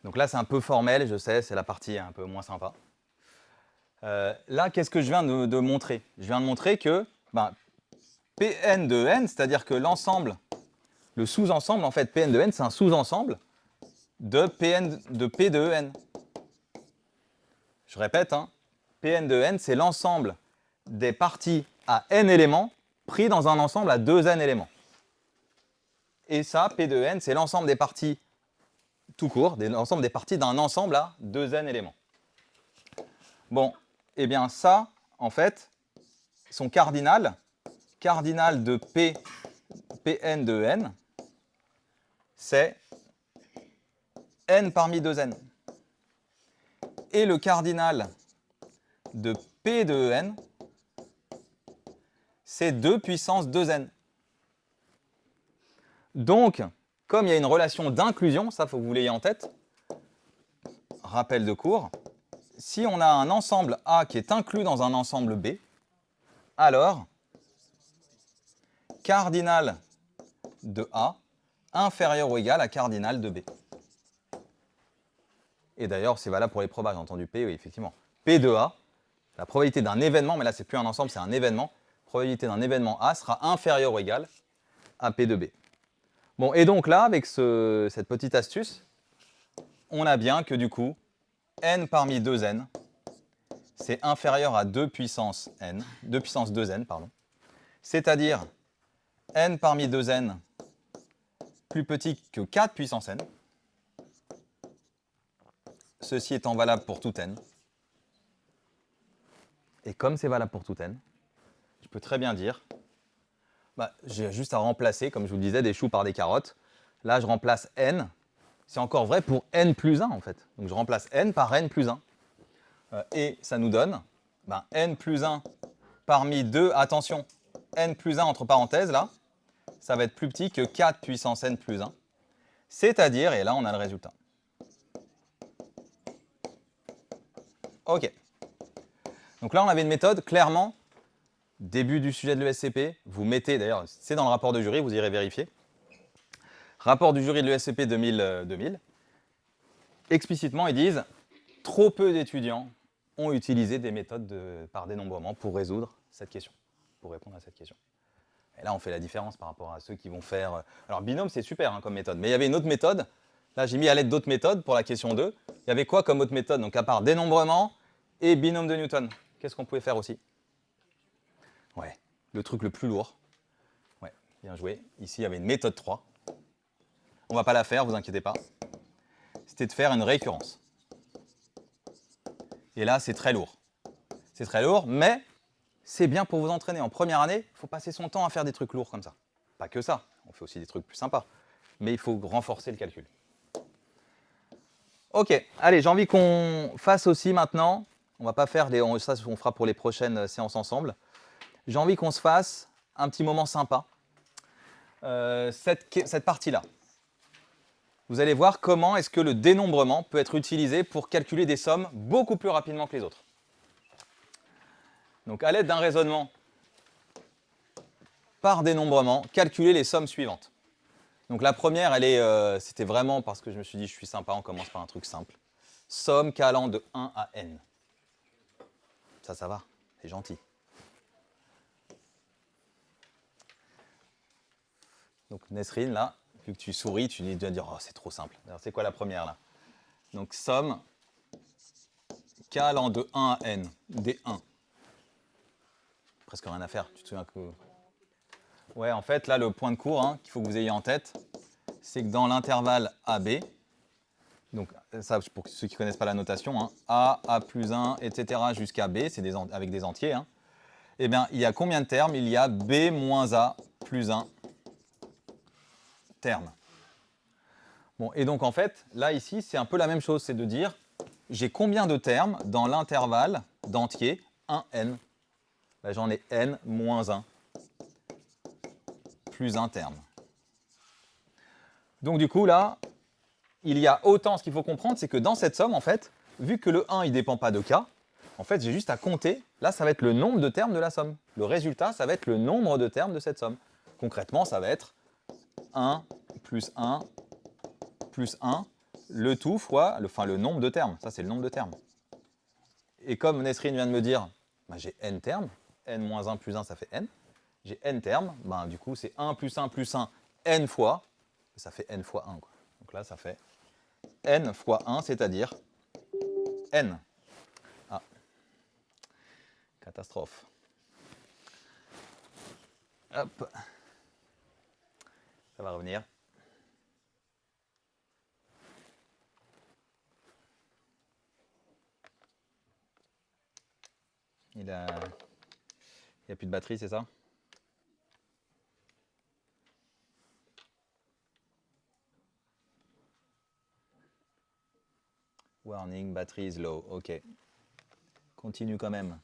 Donc là, c'est un peu formel, je sais, c'est la partie un peu moins sympa. Là, qu'est-ce que je viens de montrer? Je viens de montrer que Pn de n, c'est-à-dire que l'ensemble, le sous-ensemble, en fait, Pn de n, c'est un sous-ensemble de P de En. Je répète, hein, Pn de n, c'est l'ensemble des parties à n éléments pris dans un ensemble à 2n éléments. Et ça, P de n, c'est l'ensemble des parties tout court, l'ensemble des parties d'un ensemble à 2n éléments. Bon, eh bien ça, en fait, son cardinal de Pn de n, c'est n parmi 2n. Et le cardinal de P de n, c'est 2 puissance 2n. Donc, comme il y a une relation d'inclusion, ça, il faut que vous l'ayez en tête, rappel de cours, si on a un ensemble A qui est inclus dans un ensemble B, alors cardinal de A inférieur ou égal à cardinal de B. Et d'ailleurs, c'est valable pour les probas, j'ai entendu P, oui, effectivement. P de A, la probabilité d'un événement, mais là, c'est plus un ensemble, c'est un événement, la probabilité d'un événement A sera inférieure ou égale à P de B. Bon, et donc là, avec cette petite astuce, on a bien que du coup, n parmi 2n, c'est inférieur à 2 puissance 2n, pardon. C'est-à-dire n parmi 2n plus petit que 4 puissance n. Ceci étant valable pour tout n. Et comme c'est valable pour tout n, je peux très bien dire, j'ai juste à remplacer, comme je vous le disais, des choux par des carottes. Là, je remplace n. C'est encore vrai pour n plus 1, en fait. Donc, je remplace n par n plus 1. Et ça nous donne n plus 1 parmi 2, attention, n plus 1 entre parenthèses, là, ça va être plus petit que 4 puissance n plus 1. C'est-à-dire, et là, on a le résultat. OK. Donc là, on avait une méthode, clairement, début du sujet de l'ESCP, vous mettez, d'ailleurs, c'est dans le rapport de jury, vous irez vérifier. Rapport du jury de l'ESCP 2000, explicitement, ils disent « Trop peu d'étudiants ont utilisé des méthodes par dénombrement pour résoudre cette question, pour répondre à cette question. » Et là, on fait la différence par rapport à ceux qui vont faire... Alors, binôme, c'est super comme méthode, mais il y avait une autre méthode. Là, j'ai mis à l'aide d'autres méthodes pour la question 2. Il y avait quoi comme autre méthode? Donc, à part dénombrement Et binôme de Newton. Qu'est-ce qu'on pouvait faire aussi? Ouais, le truc le plus lourd. Ouais, bien joué. Ici, il y avait une méthode 3. On ne va pas la faire, vous inquiétez pas. C'était de faire une récurrence. Et là, c'est très lourd. C'est très lourd, mais c'est bien pour vous entraîner. En première année, il faut passer son temps à faire des trucs lourds comme ça. Pas que ça, on fait aussi des trucs plus sympas. Mais il faut renforcer le calcul. Ok, allez, j'ai envie qu'on fasse aussi maintenant, on va pas faire ça, on fera pour les prochaines séances ensemble. J'ai envie qu'on se fasse un petit moment sympa. Cette partie-là. Vous allez voir comment est-ce que le dénombrement peut être utilisé pour calculer des sommes beaucoup plus rapidement que les autres. Donc à l'aide d'un raisonnement par dénombrement, calculer les sommes suivantes. Donc la première, c'était vraiment parce que je me suis dit je suis sympa, on commence par un truc simple. Somme k allant de 1 à n. Ça va, c'est gentil. Donc Nesrine, là, vu que tu souris, tu dois dire, oh, c'est trop simple. Alors c'est quoi la première là? Donc somme k allant de 1 à n, des 1. Presque rien à faire, tu te souviens que... Ouais, en fait, là, le point de cours qu'il faut que vous ayez en tête, c'est que dans l'intervalle AB, donc ça, pour ceux qui ne connaissent pas la notation, A plus 1, etc. jusqu'à B, c'est avec des entiers. Eh bien, il y a combien de termes? Il y a B moins A plus 1 termes. Bon, et donc en fait, là, ici, c'est un peu la même chose, c'est de dire, j'ai combien de termes dans l'intervalle d'entiers 1n? Ben, j'en ai n moins 1 plus 1 terme. Donc du coup, là, il y a autant, ce qu'il faut comprendre, c'est que dans cette somme, en fait, vu que le 1, il ne dépend pas de k, en fait, j'ai juste à compter. Là, ça va être le nombre de termes de la somme. Le résultat, ça va être le nombre de termes de cette somme. Concrètement, ça va être 1 plus 1 plus 1, le tout fois le nombre de termes. Ça, c'est le nombre de termes. Et comme Nesrine vient de me dire, bah, j'ai n termes, n moins 1 plus 1, ça fait n. J'ai n termes, bah, du coup, c'est 1 plus 1 plus 1, n fois, ça fait n fois 1. Quoi. Donc là, ça fait n fois 1, c'est-à-dire n. Ah, catastrophe. Hop. Ça va revenir. Il n'y a plus de batterie, c'est ça? Warning, battery is low. Ok. Continue quand même.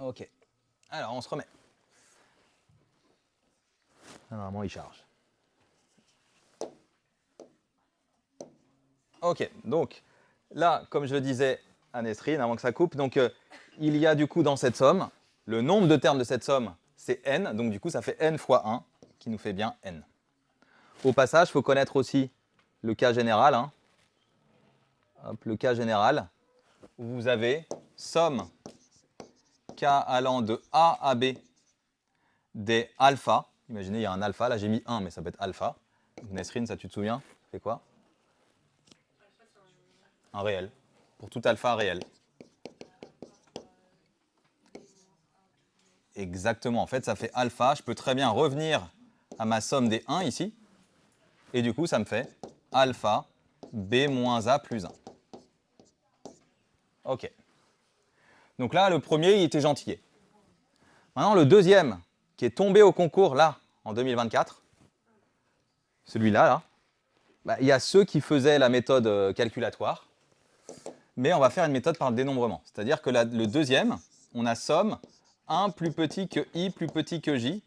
Ok. Alors, on se remet. Normalement, il charge. Ok, donc là, comme je le disais à Nesrine, avant que ça coupe, donc il y a du coup dans cette somme, le nombre de termes de cette somme, c'est n, donc du coup ça fait n fois 1, qui nous fait bien n. Au passage, il faut connaître aussi le cas général. Hop, le cas général, où vous avez somme k allant de A à B des alpha. Imaginez, il y a un alpha, là j'ai mis 1, mais ça peut être alpha. Donc, Nesrine, ça tu te souviens? Ça fait quoi? Un réel. Pour tout alpha réel. Exactement. En fait, ça fait alpha. Je peux très bien revenir à ma somme des 1 ici. Et du coup, ça me fait alpha b moins a plus 1. Ok. Donc là, le premier, il était gentillet. Maintenant, le deuxième, qui est tombé au concours, là, en 2024, celui-là, là, bah, il y a ceux qui faisaient la méthode calculatoire, mais on va faire une méthode par le dénombrement. C'est-à-dire que le deuxième, on a somme 1 plus petit que i plus petit que j.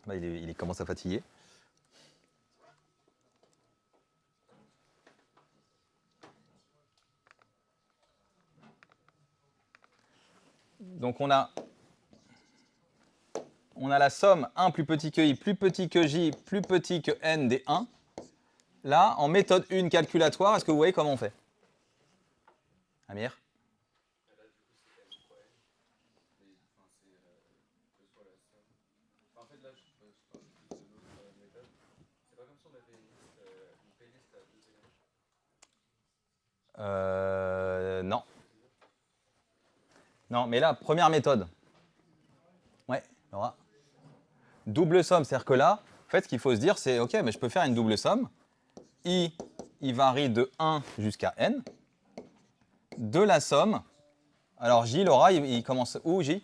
Bah, il commence à fatiguer. Donc on a la somme 1 plus petit que i, plus petit que j, plus petit que n des 1. Là, en méthode 1 calculatoire, est-ce que vous voyez comment on fait? Amir? Non. Non, mais là, première méthode. Ouais, Laura. Double somme, c'est-à-dire que là, en fait, ce qu'il faut se dire, c'est, ok, mais je peux faire une double somme. I, il varie de 1 jusqu'à n. De la somme. Alors, J, Laura, il commence où, J?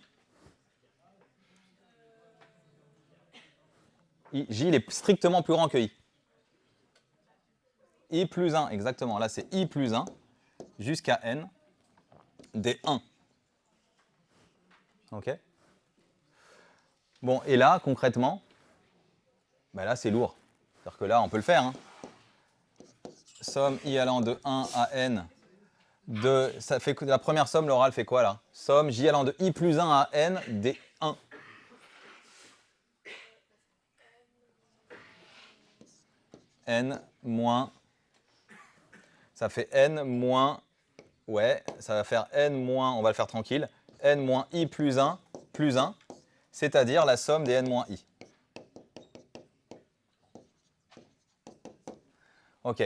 J, il est strictement plus grand que I. I plus 1, exactement. Là, c'est I plus 1 jusqu'à n des 1. Ok? Bon, et là, concrètement, ben là, c'est lourd. C'est-à-dire que là, on peut le faire. Hein. Somme I allant de 1 à n de... Ça fait, la première somme, Laura, elle fait quoi, là? Somme J allant de I plus 1 à n des 1. N moins... Ça fait n moins... Ouais, ça va faire n moins... On va le faire tranquille. N moins I plus 1, c'est-à-dire la somme des n moins I. Ok.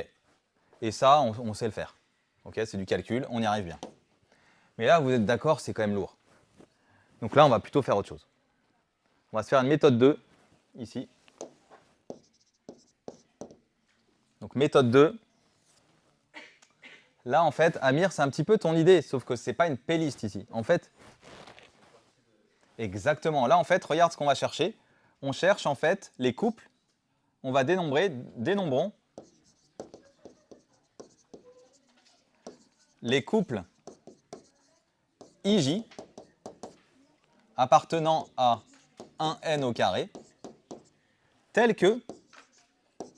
Et ça, on sait le faire. Ok, c'est du calcul, on y arrive bien. Mais là, vous êtes d'accord, c'est quand même lourd. Donc là, on va plutôt faire autre chose. On va se faire une méthode 2, ici. Donc méthode 2. Là, en fait, Amir, c'est un petit peu ton idée, sauf que ce n'est pas une P-list ici. En fait, exactement. Là, en fait, regarde ce qu'on va chercher. On cherche, en fait, les couples. On va dénombrons les couples IJ appartenant à 1n au carré, tels que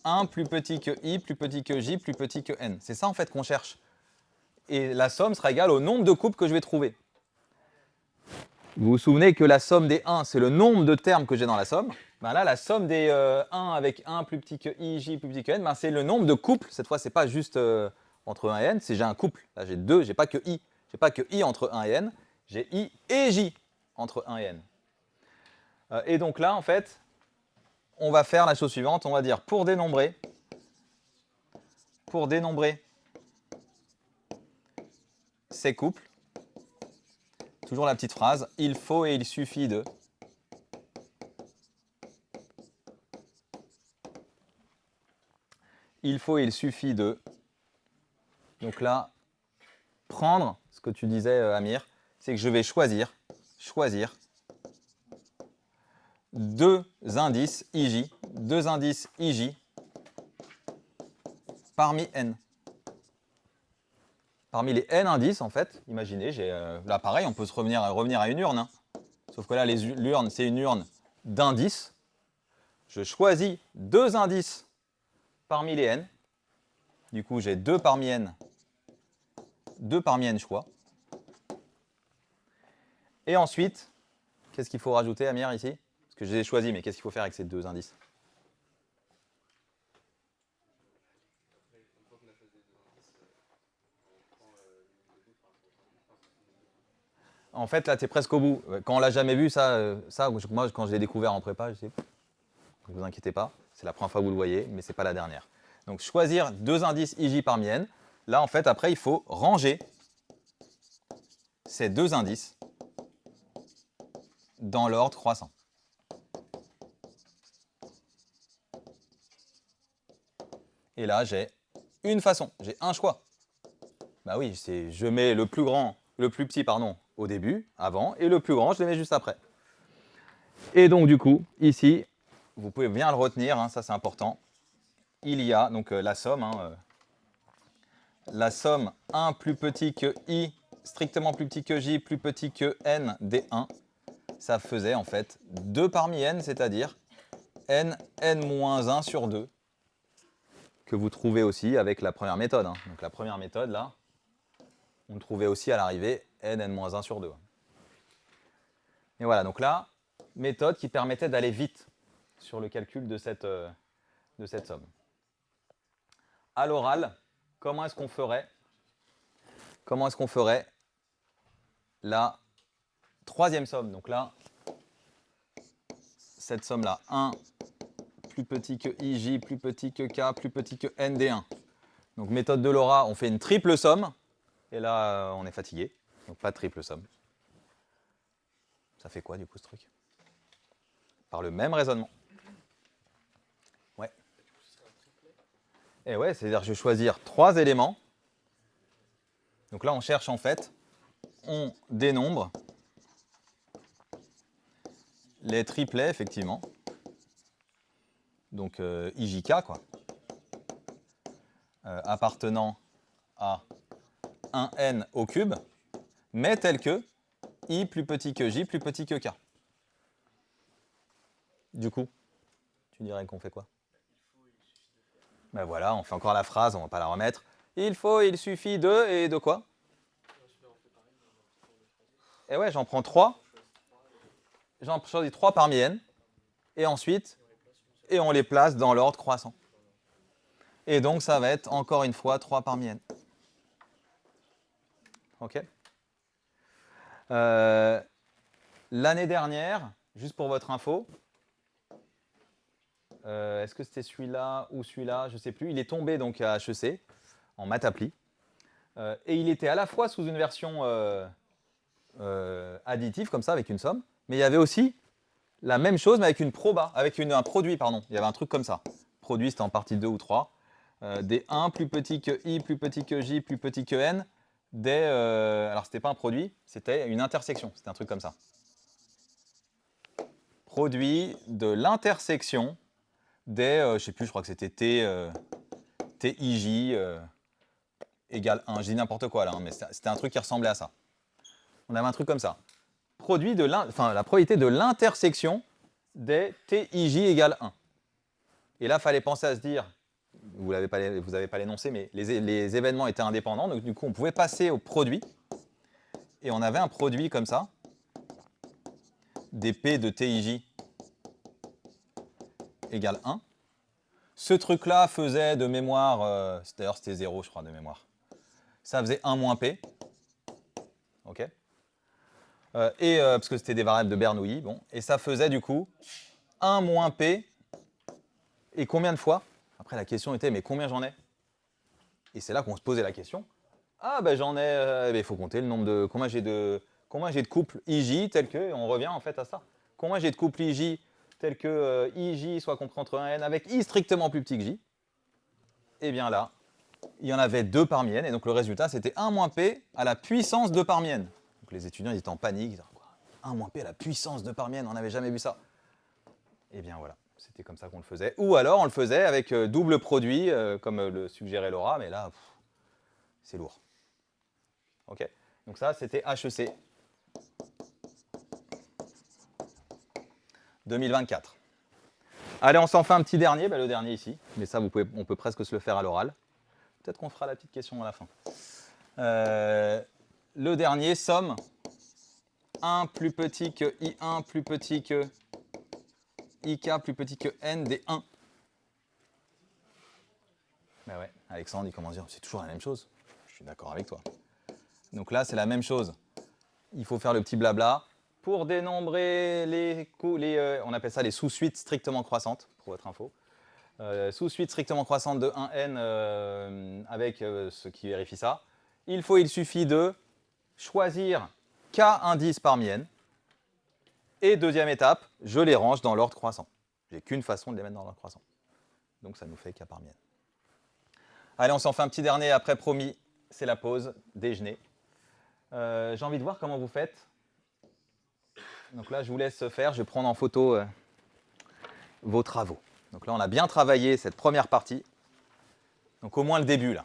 1 plus petit que i, plus petit que j, plus petit que n. C'est ça, en fait, qu'on cherche. Et la somme sera égale au nombre de couples que je vais trouver. Vous vous souvenez que la somme des 1, c'est le nombre de termes que j'ai dans la somme. Ben là, la somme des 1 avec 1 plus petit que i, j plus petit que n, ben c'est le nombre de couples. Cette fois, ce n'est pas juste entre 1 et n, c'est j'ai un couple. Là, j'ai 2, j'ai pas que i. J'ai pas que i entre 1 et n, j'ai i et j entre 1 et n. Et donc là, en fait, on va faire la chose suivante. On va dire pour dénombrer ces couples, toujours la petite phrase, il faut et il suffit de. Il faut et il suffit de. Donc là, prendre, ce que tu disais, Amir, c'est que je vais choisir deux indices IJ parmi n. Parmi les n indices, en fait, imaginez, là pareil, on peut revenir à une urne. Hein. Sauf que là, l'urne, c'est une urne d'indices. Je choisis deux indices parmi les n. Du coup, j'ai 2 parmi n choix. Et ensuite, qu'est-ce qu'il faut rajouter, Amir, ici? Parce que je les ai choisis, mais qu'est-ce qu'il faut faire avec ces deux indices? En fait, là, tu es presque au bout. Quand on l'a jamais vu, moi, quand je l'ai découvert en prépa, je sais, ne vous inquiétez pas, c'est la première fois que vous le voyez, mais ce n'est pas la dernière. Donc, choisir deux indices IJ parmi n. Là, en fait, après, il faut ranger ces deux indices dans l'ordre croissant. Et là, j'ai une façon, j'ai un choix. Bah oui, je mets le plus petit, au début, avant, et le plus grand, je le mets juste après. Et donc, du coup, ici, vous pouvez bien le retenir, hein, ça c'est important. Il y a donc la somme, la somme 1 plus petit que i, strictement plus petit que j, plus petit que n des 1, ça faisait en fait 2 parmi n, c'est-à-dire n-1 sur 2, que vous trouvez aussi avec la première méthode. Hein. Donc la première méthode, là, on trouvait aussi à l'arrivée n-1 sur 2. Et voilà, donc là, méthode qui permettait d'aller vite sur le calcul de cette somme. À l'oral, comment est-ce qu'on ferait la troisième somme? Donc là, cette somme-là, 1 plus petit que ij, plus petit que k, plus petit que n d1. Donc méthode de Laura, on fait une triple somme. Et là, on est fatigué. Donc pas de triple somme. Ça fait quoi du coup ce truc? Par le même raisonnement. Ouais. Et ouais, c'est-à-dire que je vais choisir 3 éléments. Donc là, on cherche en fait, on dénombre les triplets, effectivement. Donc IJK, quoi. Appartenant à 1n au cube, mais tel que I plus petit que J plus petit que K. Du coup, tu dirais qu'on fait quoi? Ben voilà, on fait encore la phrase, on ne va pas la remettre. Il faut, il suffit de, et de quoi? Et ouais, j'en prends 3. J'en choisis 3 parmi n. Et ensuite, on les place dans l'ordre croissant. Et donc, ça va être encore une fois 3 parmi n. OK. L'année dernière, juste pour votre info, est-ce que c'était celui-là ou celui-là? Je ne sais plus. Il est tombé donc à HEC, en maths appli. Et il était à la fois sous une version additive, comme ça, avec une somme, mais il y avait aussi la même chose, mais avec une proba, avec un produit, pardon. Il y avait un truc comme ça. Produit, c'était en partie 2 ou 3. Des 1 plus petit que i, plus petit que j, plus petit que n, alors, c'était pas un produit, c'était une intersection. C'était un truc comme ça. Produit de l'intersection des, je sais plus, je crois que c'était TIJ égale 1. Je dis n'importe quoi là, hein, mais c'était un truc qui ressemblait à ça. On avait un truc comme ça. Produit de la probabilité de l'intersection des TIJ égale 1. Et là, il fallait penser à se dire, vous n'avez pas l'énoncé, mais les événements étaient indépendants, donc du coup, on pouvait passer au produit. Et on avait un produit comme ça, des P de TIJ égale 1. Ce truc-là faisait de mémoire, d'ailleurs c'était 0 je crois de mémoire, ça faisait 1 moins P, ok, parce que c'était des variables de Bernoulli, bon, et ça faisait du coup 1 moins P, et combien de fois? Après la question était, mais combien j'en ai? Et c'est là qu'on se posait la question, ah ben j'en ai, il faut compter le nombre de, combien j'ai de couples IJ tel que, et on revient en fait à ça, combien j'ai de couples IJ tel que IJ soit compris entre 1 et n avec I strictement plus petit que J, et bien là, il y en avait 2 parmi n, et donc le résultat c'était 1 moins p à la puissance 2 parmi n. Donc les étudiants ils étaient en panique, ils disaient, quoi, 1 moins p à la puissance 2 parmi n, on n'avait jamais vu ça. Et bien voilà, c'était comme ça qu'on le faisait. Ou alors on le faisait avec double produit, comme le suggérait Laura, mais là, c'est lourd. Ok, donc ça c'était HEC 2024. Allez, on s'en fait un petit dernier, le dernier ici, mais ça on peut presque se le faire à l'oral. Peut-être qu'on fera la petite question à la fin. Le dernier, somme 1 plus petit que I1 plus petit que IK plus petit que N des 1. Ben ouais, Alexandre, il commence à dire, c'est toujours la même chose. Je suis d'accord avec toi. Donc là, c'est la même chose. Il faut faire le petit blabla. Pour dénombrer on appelle ça les sous-suites strictement croissantes, pour votre info. Sous-suite strictement croissante de 1n avec ce qui vérifie ça. Il suffit de choisir k indices parmi n. Et deuxième étape, je les range dans l'ordre croissant. J'ai qu'une façon de les mettre dans l'ordre croissant. Donc ça nous fait k parmi n. Allez, on s'en fait un petit dernier après, promis, c'est la pause, déjeuner. J'ai envie de voir comment vous faites. Donc là, je vous laisse faire, je vais prendre en photo vos travaux. Donc là, on a bien travaillé cette première partie. Donc au moins le début, là.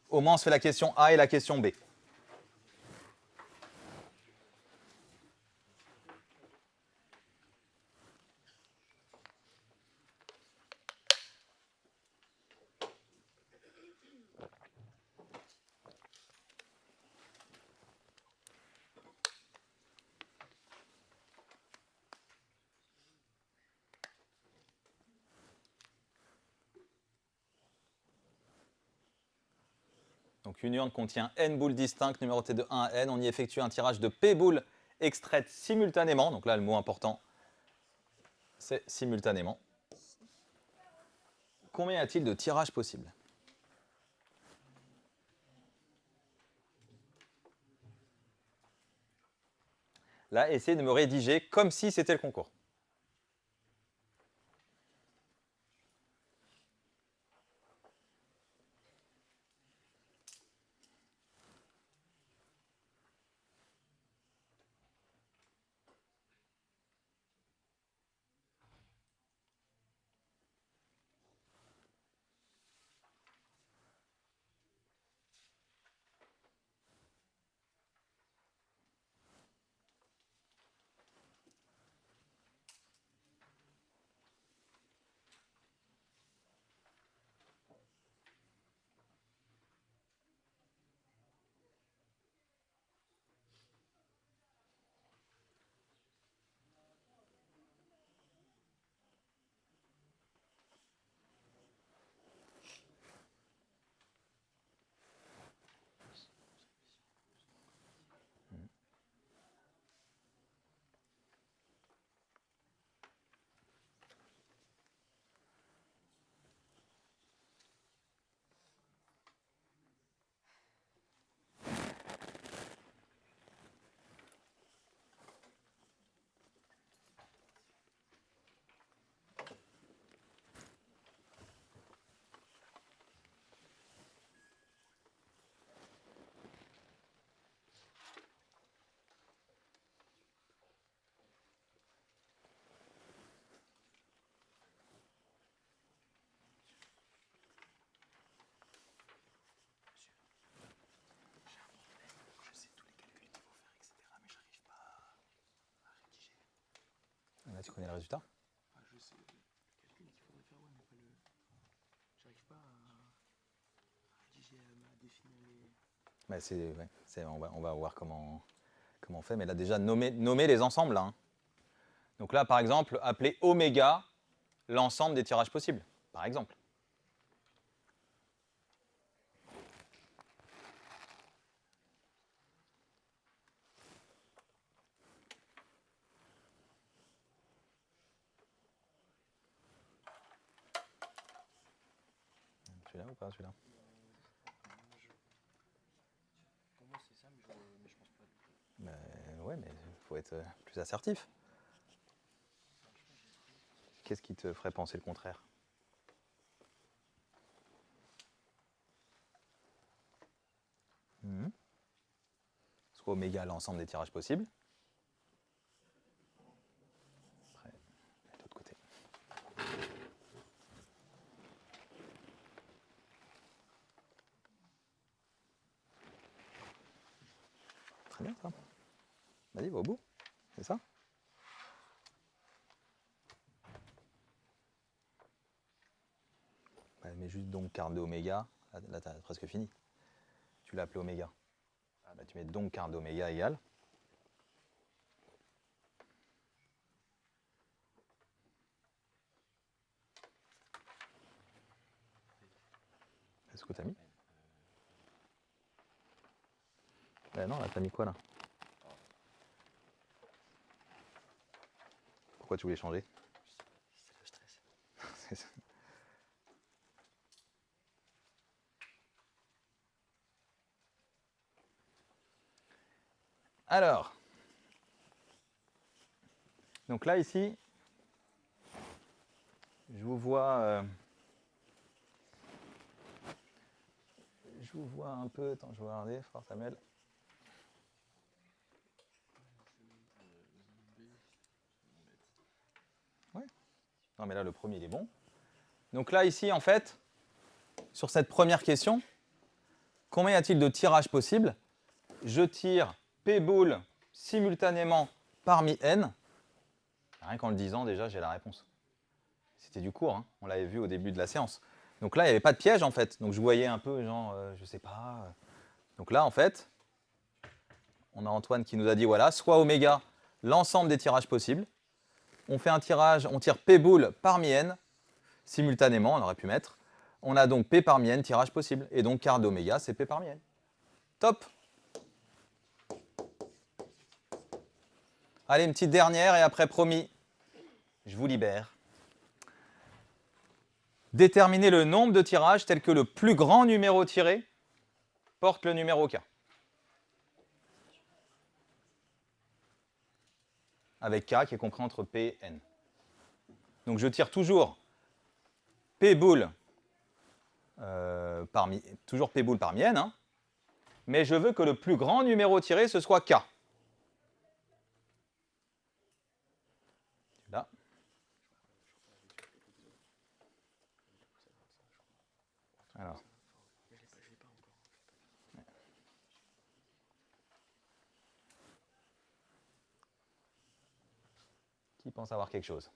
Au moins, on se fait la question A et la question B. Donc une urne contient n boules distinctes numérotées de 1 à n. On y effectue un tirage de p boules extraites simultanément. Donc là, le mot important, c'est simultanément. Combien y a-t-il de tirages possibles? Là, essayez de me rédiger comme si c'était le concours. Là, tu connais le résultat? Je sais le calcul qu'il faudrait faire, ouais, mais pas le. J'arrive pas à rédiger, à définir les. On va voir comment on fait. Mais là, déjà, nommer les ensembles. Là, hein. Donc là, par exemple, appeler oméga l'ensemble des tirages possibles, par exemple. Celui-là ou pas, celui-là? Pour moi, c'est ça, mais je pense pas. Ouais, mais il faut être plus assertif. Qu'est-ce qui te ferait penser le contraire? Soit oméga l'ensemble des tirages possibles. Après, de l'autre côté. Très bien, ça. Vas-y, va au bout. C'est ça? Mais juste donc quart de oméga. Là tu as presque fini. Tu l'as appelé oméga. Bah, tu mets donc quart d'oméga égale. Est-ce que tu as mis? Non, là, tu as mis quoi là? Pourquoi tu voulais changer? C'est le stress. C'est ça. Alors, donc là ici, je vous vois un peu. Attends, je vais regarder, frère Samuel. Ouais. Non, mais là, le premier, il est bon. Donc là, ici, en fait, sur cette première question, combien y a-t-il de tirages possibles? Je tire P boules simultanément parmi n. Rien qu'en le disant, déjà, j'ai la réponse. C'était du cours, hein. On l'avait vu au début de la séance. Donc là, il n'y avait pas de piège, en fait. Donc je voyais un peu, genre, je sais pas. Donc là, en fait, on a Antoine qui nous a dit, voilà, soit oméga, l'ensemble des tirages possibles. On fait un tirage, on tire P boules parmi n, simultanément, on aurait pu mettre. On a donc P parmi N tirages possibles. Et donc quart d'oméga, c'est P parmi N. Top. Allez, une petite dernière et après, promis, je vous libère. Déterminez le nombre de tirages tel que le plus grand numéro tiré porte le numéro K. Avec K qui est compris entre P et N. Donc je tire toujours P boule toujours P boule parmi N, hein, mais je veux que le plus grand numéro tiré, ce soit K. Là. Alors. Qui pense avoir quelque chose?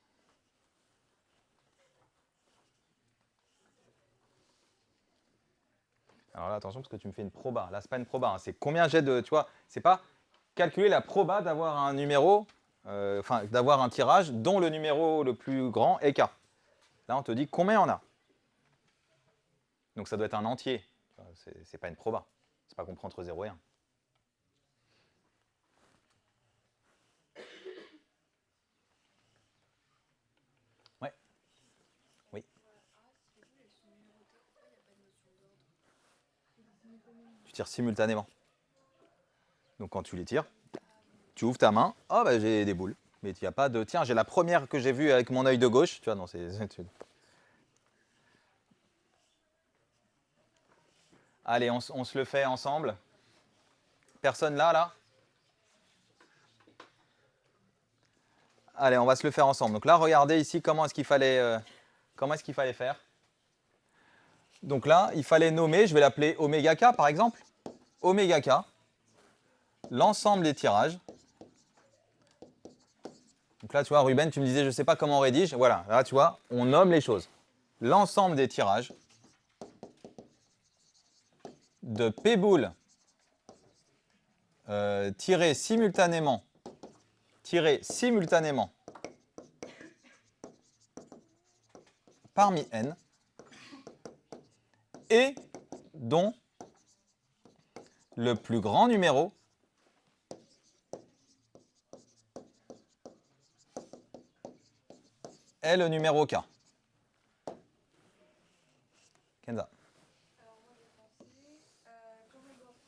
Alors là, attention, parce que tu me fais une proba. Là, ce n'est pas une proba, hein. C'est combien j'ai de... Tu vois, c'est pas calculer la proba d'avoir un numéro, d'avoir un tirage dont le numéro le plus grand est K. Là, on te dit combien on a. Donc ça doit être un entier. C'est pas une proba. C'est pas compris entre 0 et 1. Ouais. Oui. Tu tires simultanément. Donc quand tu les tires, tu ouvres ta main. Oh, bah, j'ai des boules. Mais il n'y a pas de... Tiens, j'ai la première que j'ai vue avec mon œil de gauche. Tu vois, non, c'est... Allez, on se le fait ensemble. Personne là? Allez, on va se le faire ensemble. Donc là, regardez ici comment est-ce qu'il fallait faire. Donc là, il fallait nommer, je vais l'appeler oméga K par exemple. Oméga K, l'ensemble des tirages. Donc là, tu vois, Ruben, tu me disais, je ne sais pas comment on rédige. Voilà, là, tu vois, on nomme les choses. L'ensemble des tirages de P boule tirés simultanément parmi N et dont le plus grand numéro est le numéro K. Kenza. Alors moi j'ai pensé, comme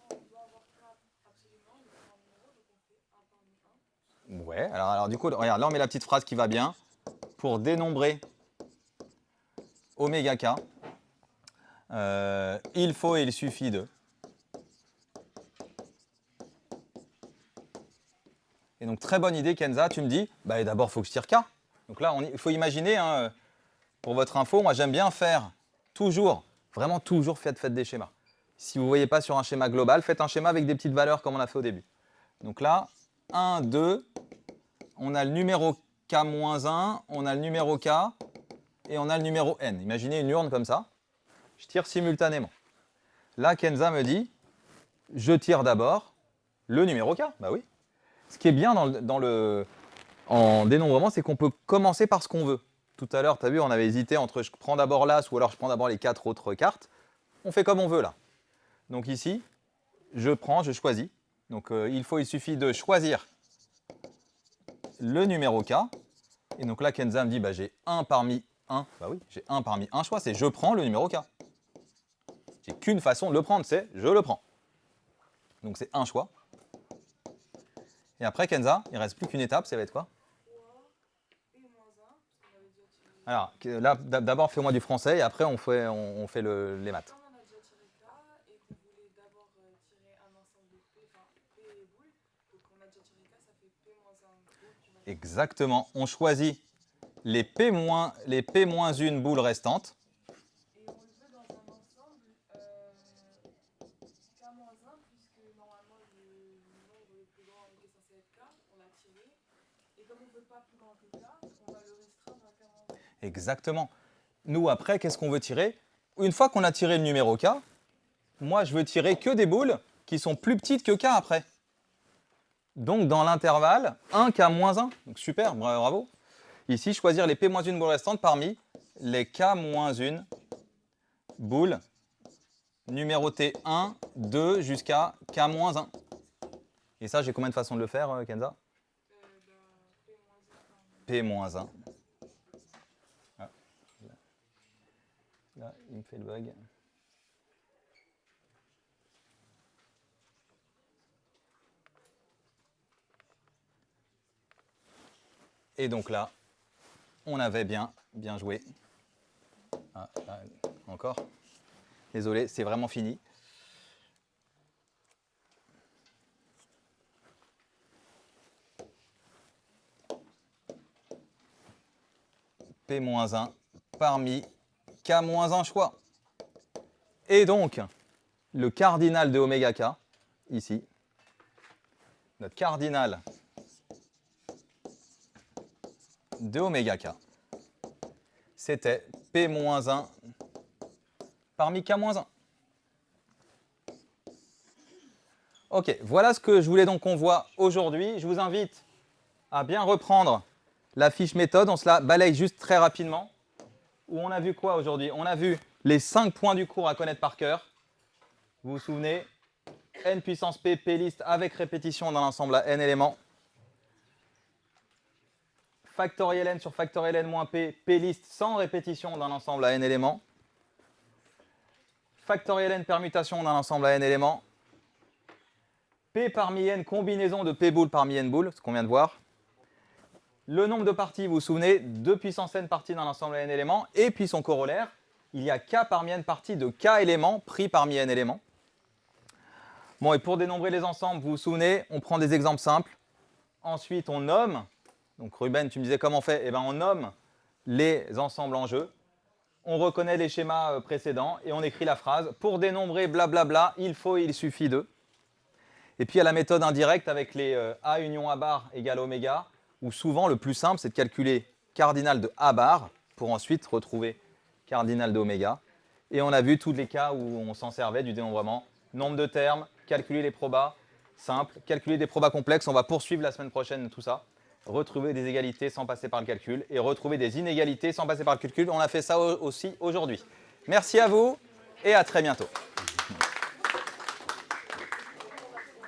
on doit avoir K absolument, le grand numéro, donc on fait 1 parmi 1. Ouais, alors du coup, regarde, là on met la petite phrase qui va bien. Pour dénombrer oméga K, il faut et il suffit de. Et donc très bonne idée Kenza, tu me dis, bah, d'abord il faut que je tire K. Donc là, il faut imaginer, hein, pour votre info, moi j'aime bien faire toujours, vraiment toujours faites des schémas. Si vous ne voyez pas sur un schéma global, faites un schéma avec des petites valeurs comme on a fait au début. Donc là, 1, 2, on a le numéro K-1, on a le numéro K et on a le numéro N. Imaginez une urne comme ça. Je tire simultanément. Là, Kenza me dit, je tire d'abord le numéro K. Bah oui. Ce qui est bien en dénombrement, c'est qu'on peut commencer par ce qu'on veut. Tout à l'heure, tu as vu, on avait hésité entre je prends d'abord l'As ou alors je prends d'abord les 4 autres cartes. On fait comme on veut là. Donc ici, je choisis. Donc il suffit de choisir le numéro K. Et donc là, Kenza me dit, bah, j'ai 1 parmi 1. Bah oui, j'ai 1 parmi 1 choix, c'est je prends le numéro K. J'ai qu'une façon de le prendre, c'est je le prends. Donc c'est un choix. Et après, Kenza, il ne reste plus qu'une étape, ça va être quoi? Alors, là, d'abord, fais-moi du français et après, on fait les maths. Comme on a déjà tiré K et qu'on voulait d'abord tirer un ensemble de P, enfin P et boule, donc on a déjà tiré K, ça fait P moins 1 boule. Exactement. On choisit les P-1 boules restantes. Et on le veut dans un ensemble K-1, puisque normalement le nombre le plus grand qui est censé être K, on l'a tiré. Et comme on ne veut pas plus grand que K, on va le restreindre à K-1. Exactement. Nous, après, qu'est-ce qu'on veut tirer? Une fois qu'on a tiré le numéro K, moi, je veux tirer que des boules qui sont plus petites que K après. Donc, dans l'intervalle, 1 K-1. Donc, super, bravo. Ici, choisir les P-1 boules restantes parmi les K-1 boule numérotée 1, 2 jusqu'à K-1. Et ça, j'ai combien de façons de le faire, Kenza? P-1. Ah. Là, il me fait le bug. Et donc là, on avait bien joué. Ah, là, encore. Désolé, c'est vraiment fini. P-1 parmi K-1 choix. Et donc, le cardinal de oméga K, ici, notre cardinal de oméga K, c'était P-1 parmi K-1. Ok, voilà ce que je voulais donc qu'on voit aujourd'hui. Je vous invite à bien reprendre la fiche méthode. On se la balaye juste très rapidement. Où on a vu quoi aujourd'hui? On a vu les 5 points du cours à connaître par cœur. Vous vous souvenez? N puissance P, P liste avec répétition dans l'ensemble à N éléments. Factoriel N sur factoriel N moins P, P liste sans répétition dans l'ensemble à N éléments. Factoriel N permutation dans l'ensemble à N éléments. P parmi N combinaison de P boule parmi N boule, ce qu'on vient de voir. Le nombre de parties, vous vous souvenez, 2 puissance N parties dans l'ensemble à N éléments. Et puis son corollaire, il y a K parmi N parties de K éléments pris parmi N éléments. Bon, et pour dénombrer les ensembles, vous vous souvenez, on prend des exemples simples. Ensuite, on nomme. Donc Ruben, tu me disais comment on fait? Eh bien, on nomme les ensembles en jeu. On reconnaît les schémas précédents et on écrit la phrase. Pour dénombrer blablabla, il suffit de. Et puis, il y a la méthode indirecte avec les A union A bar égale oméga, où souvent, le plus simple, c'est de calculer cardinal de A bar pour ensuite retrouver cardinal de oméga. Et on a vu tous les cas où on s'en servait du dénombrement. Nombre de termes, calculer les probas simples, calculer des probas complexes. On va poursuivre la semaine prochaine tout ça. Retrouver des égalités sans passer par le calcul et retrouver des inégalités sans passer par le calcul. On a fait ça aussi aujourd'hui. Merci à vous et à très bientôt.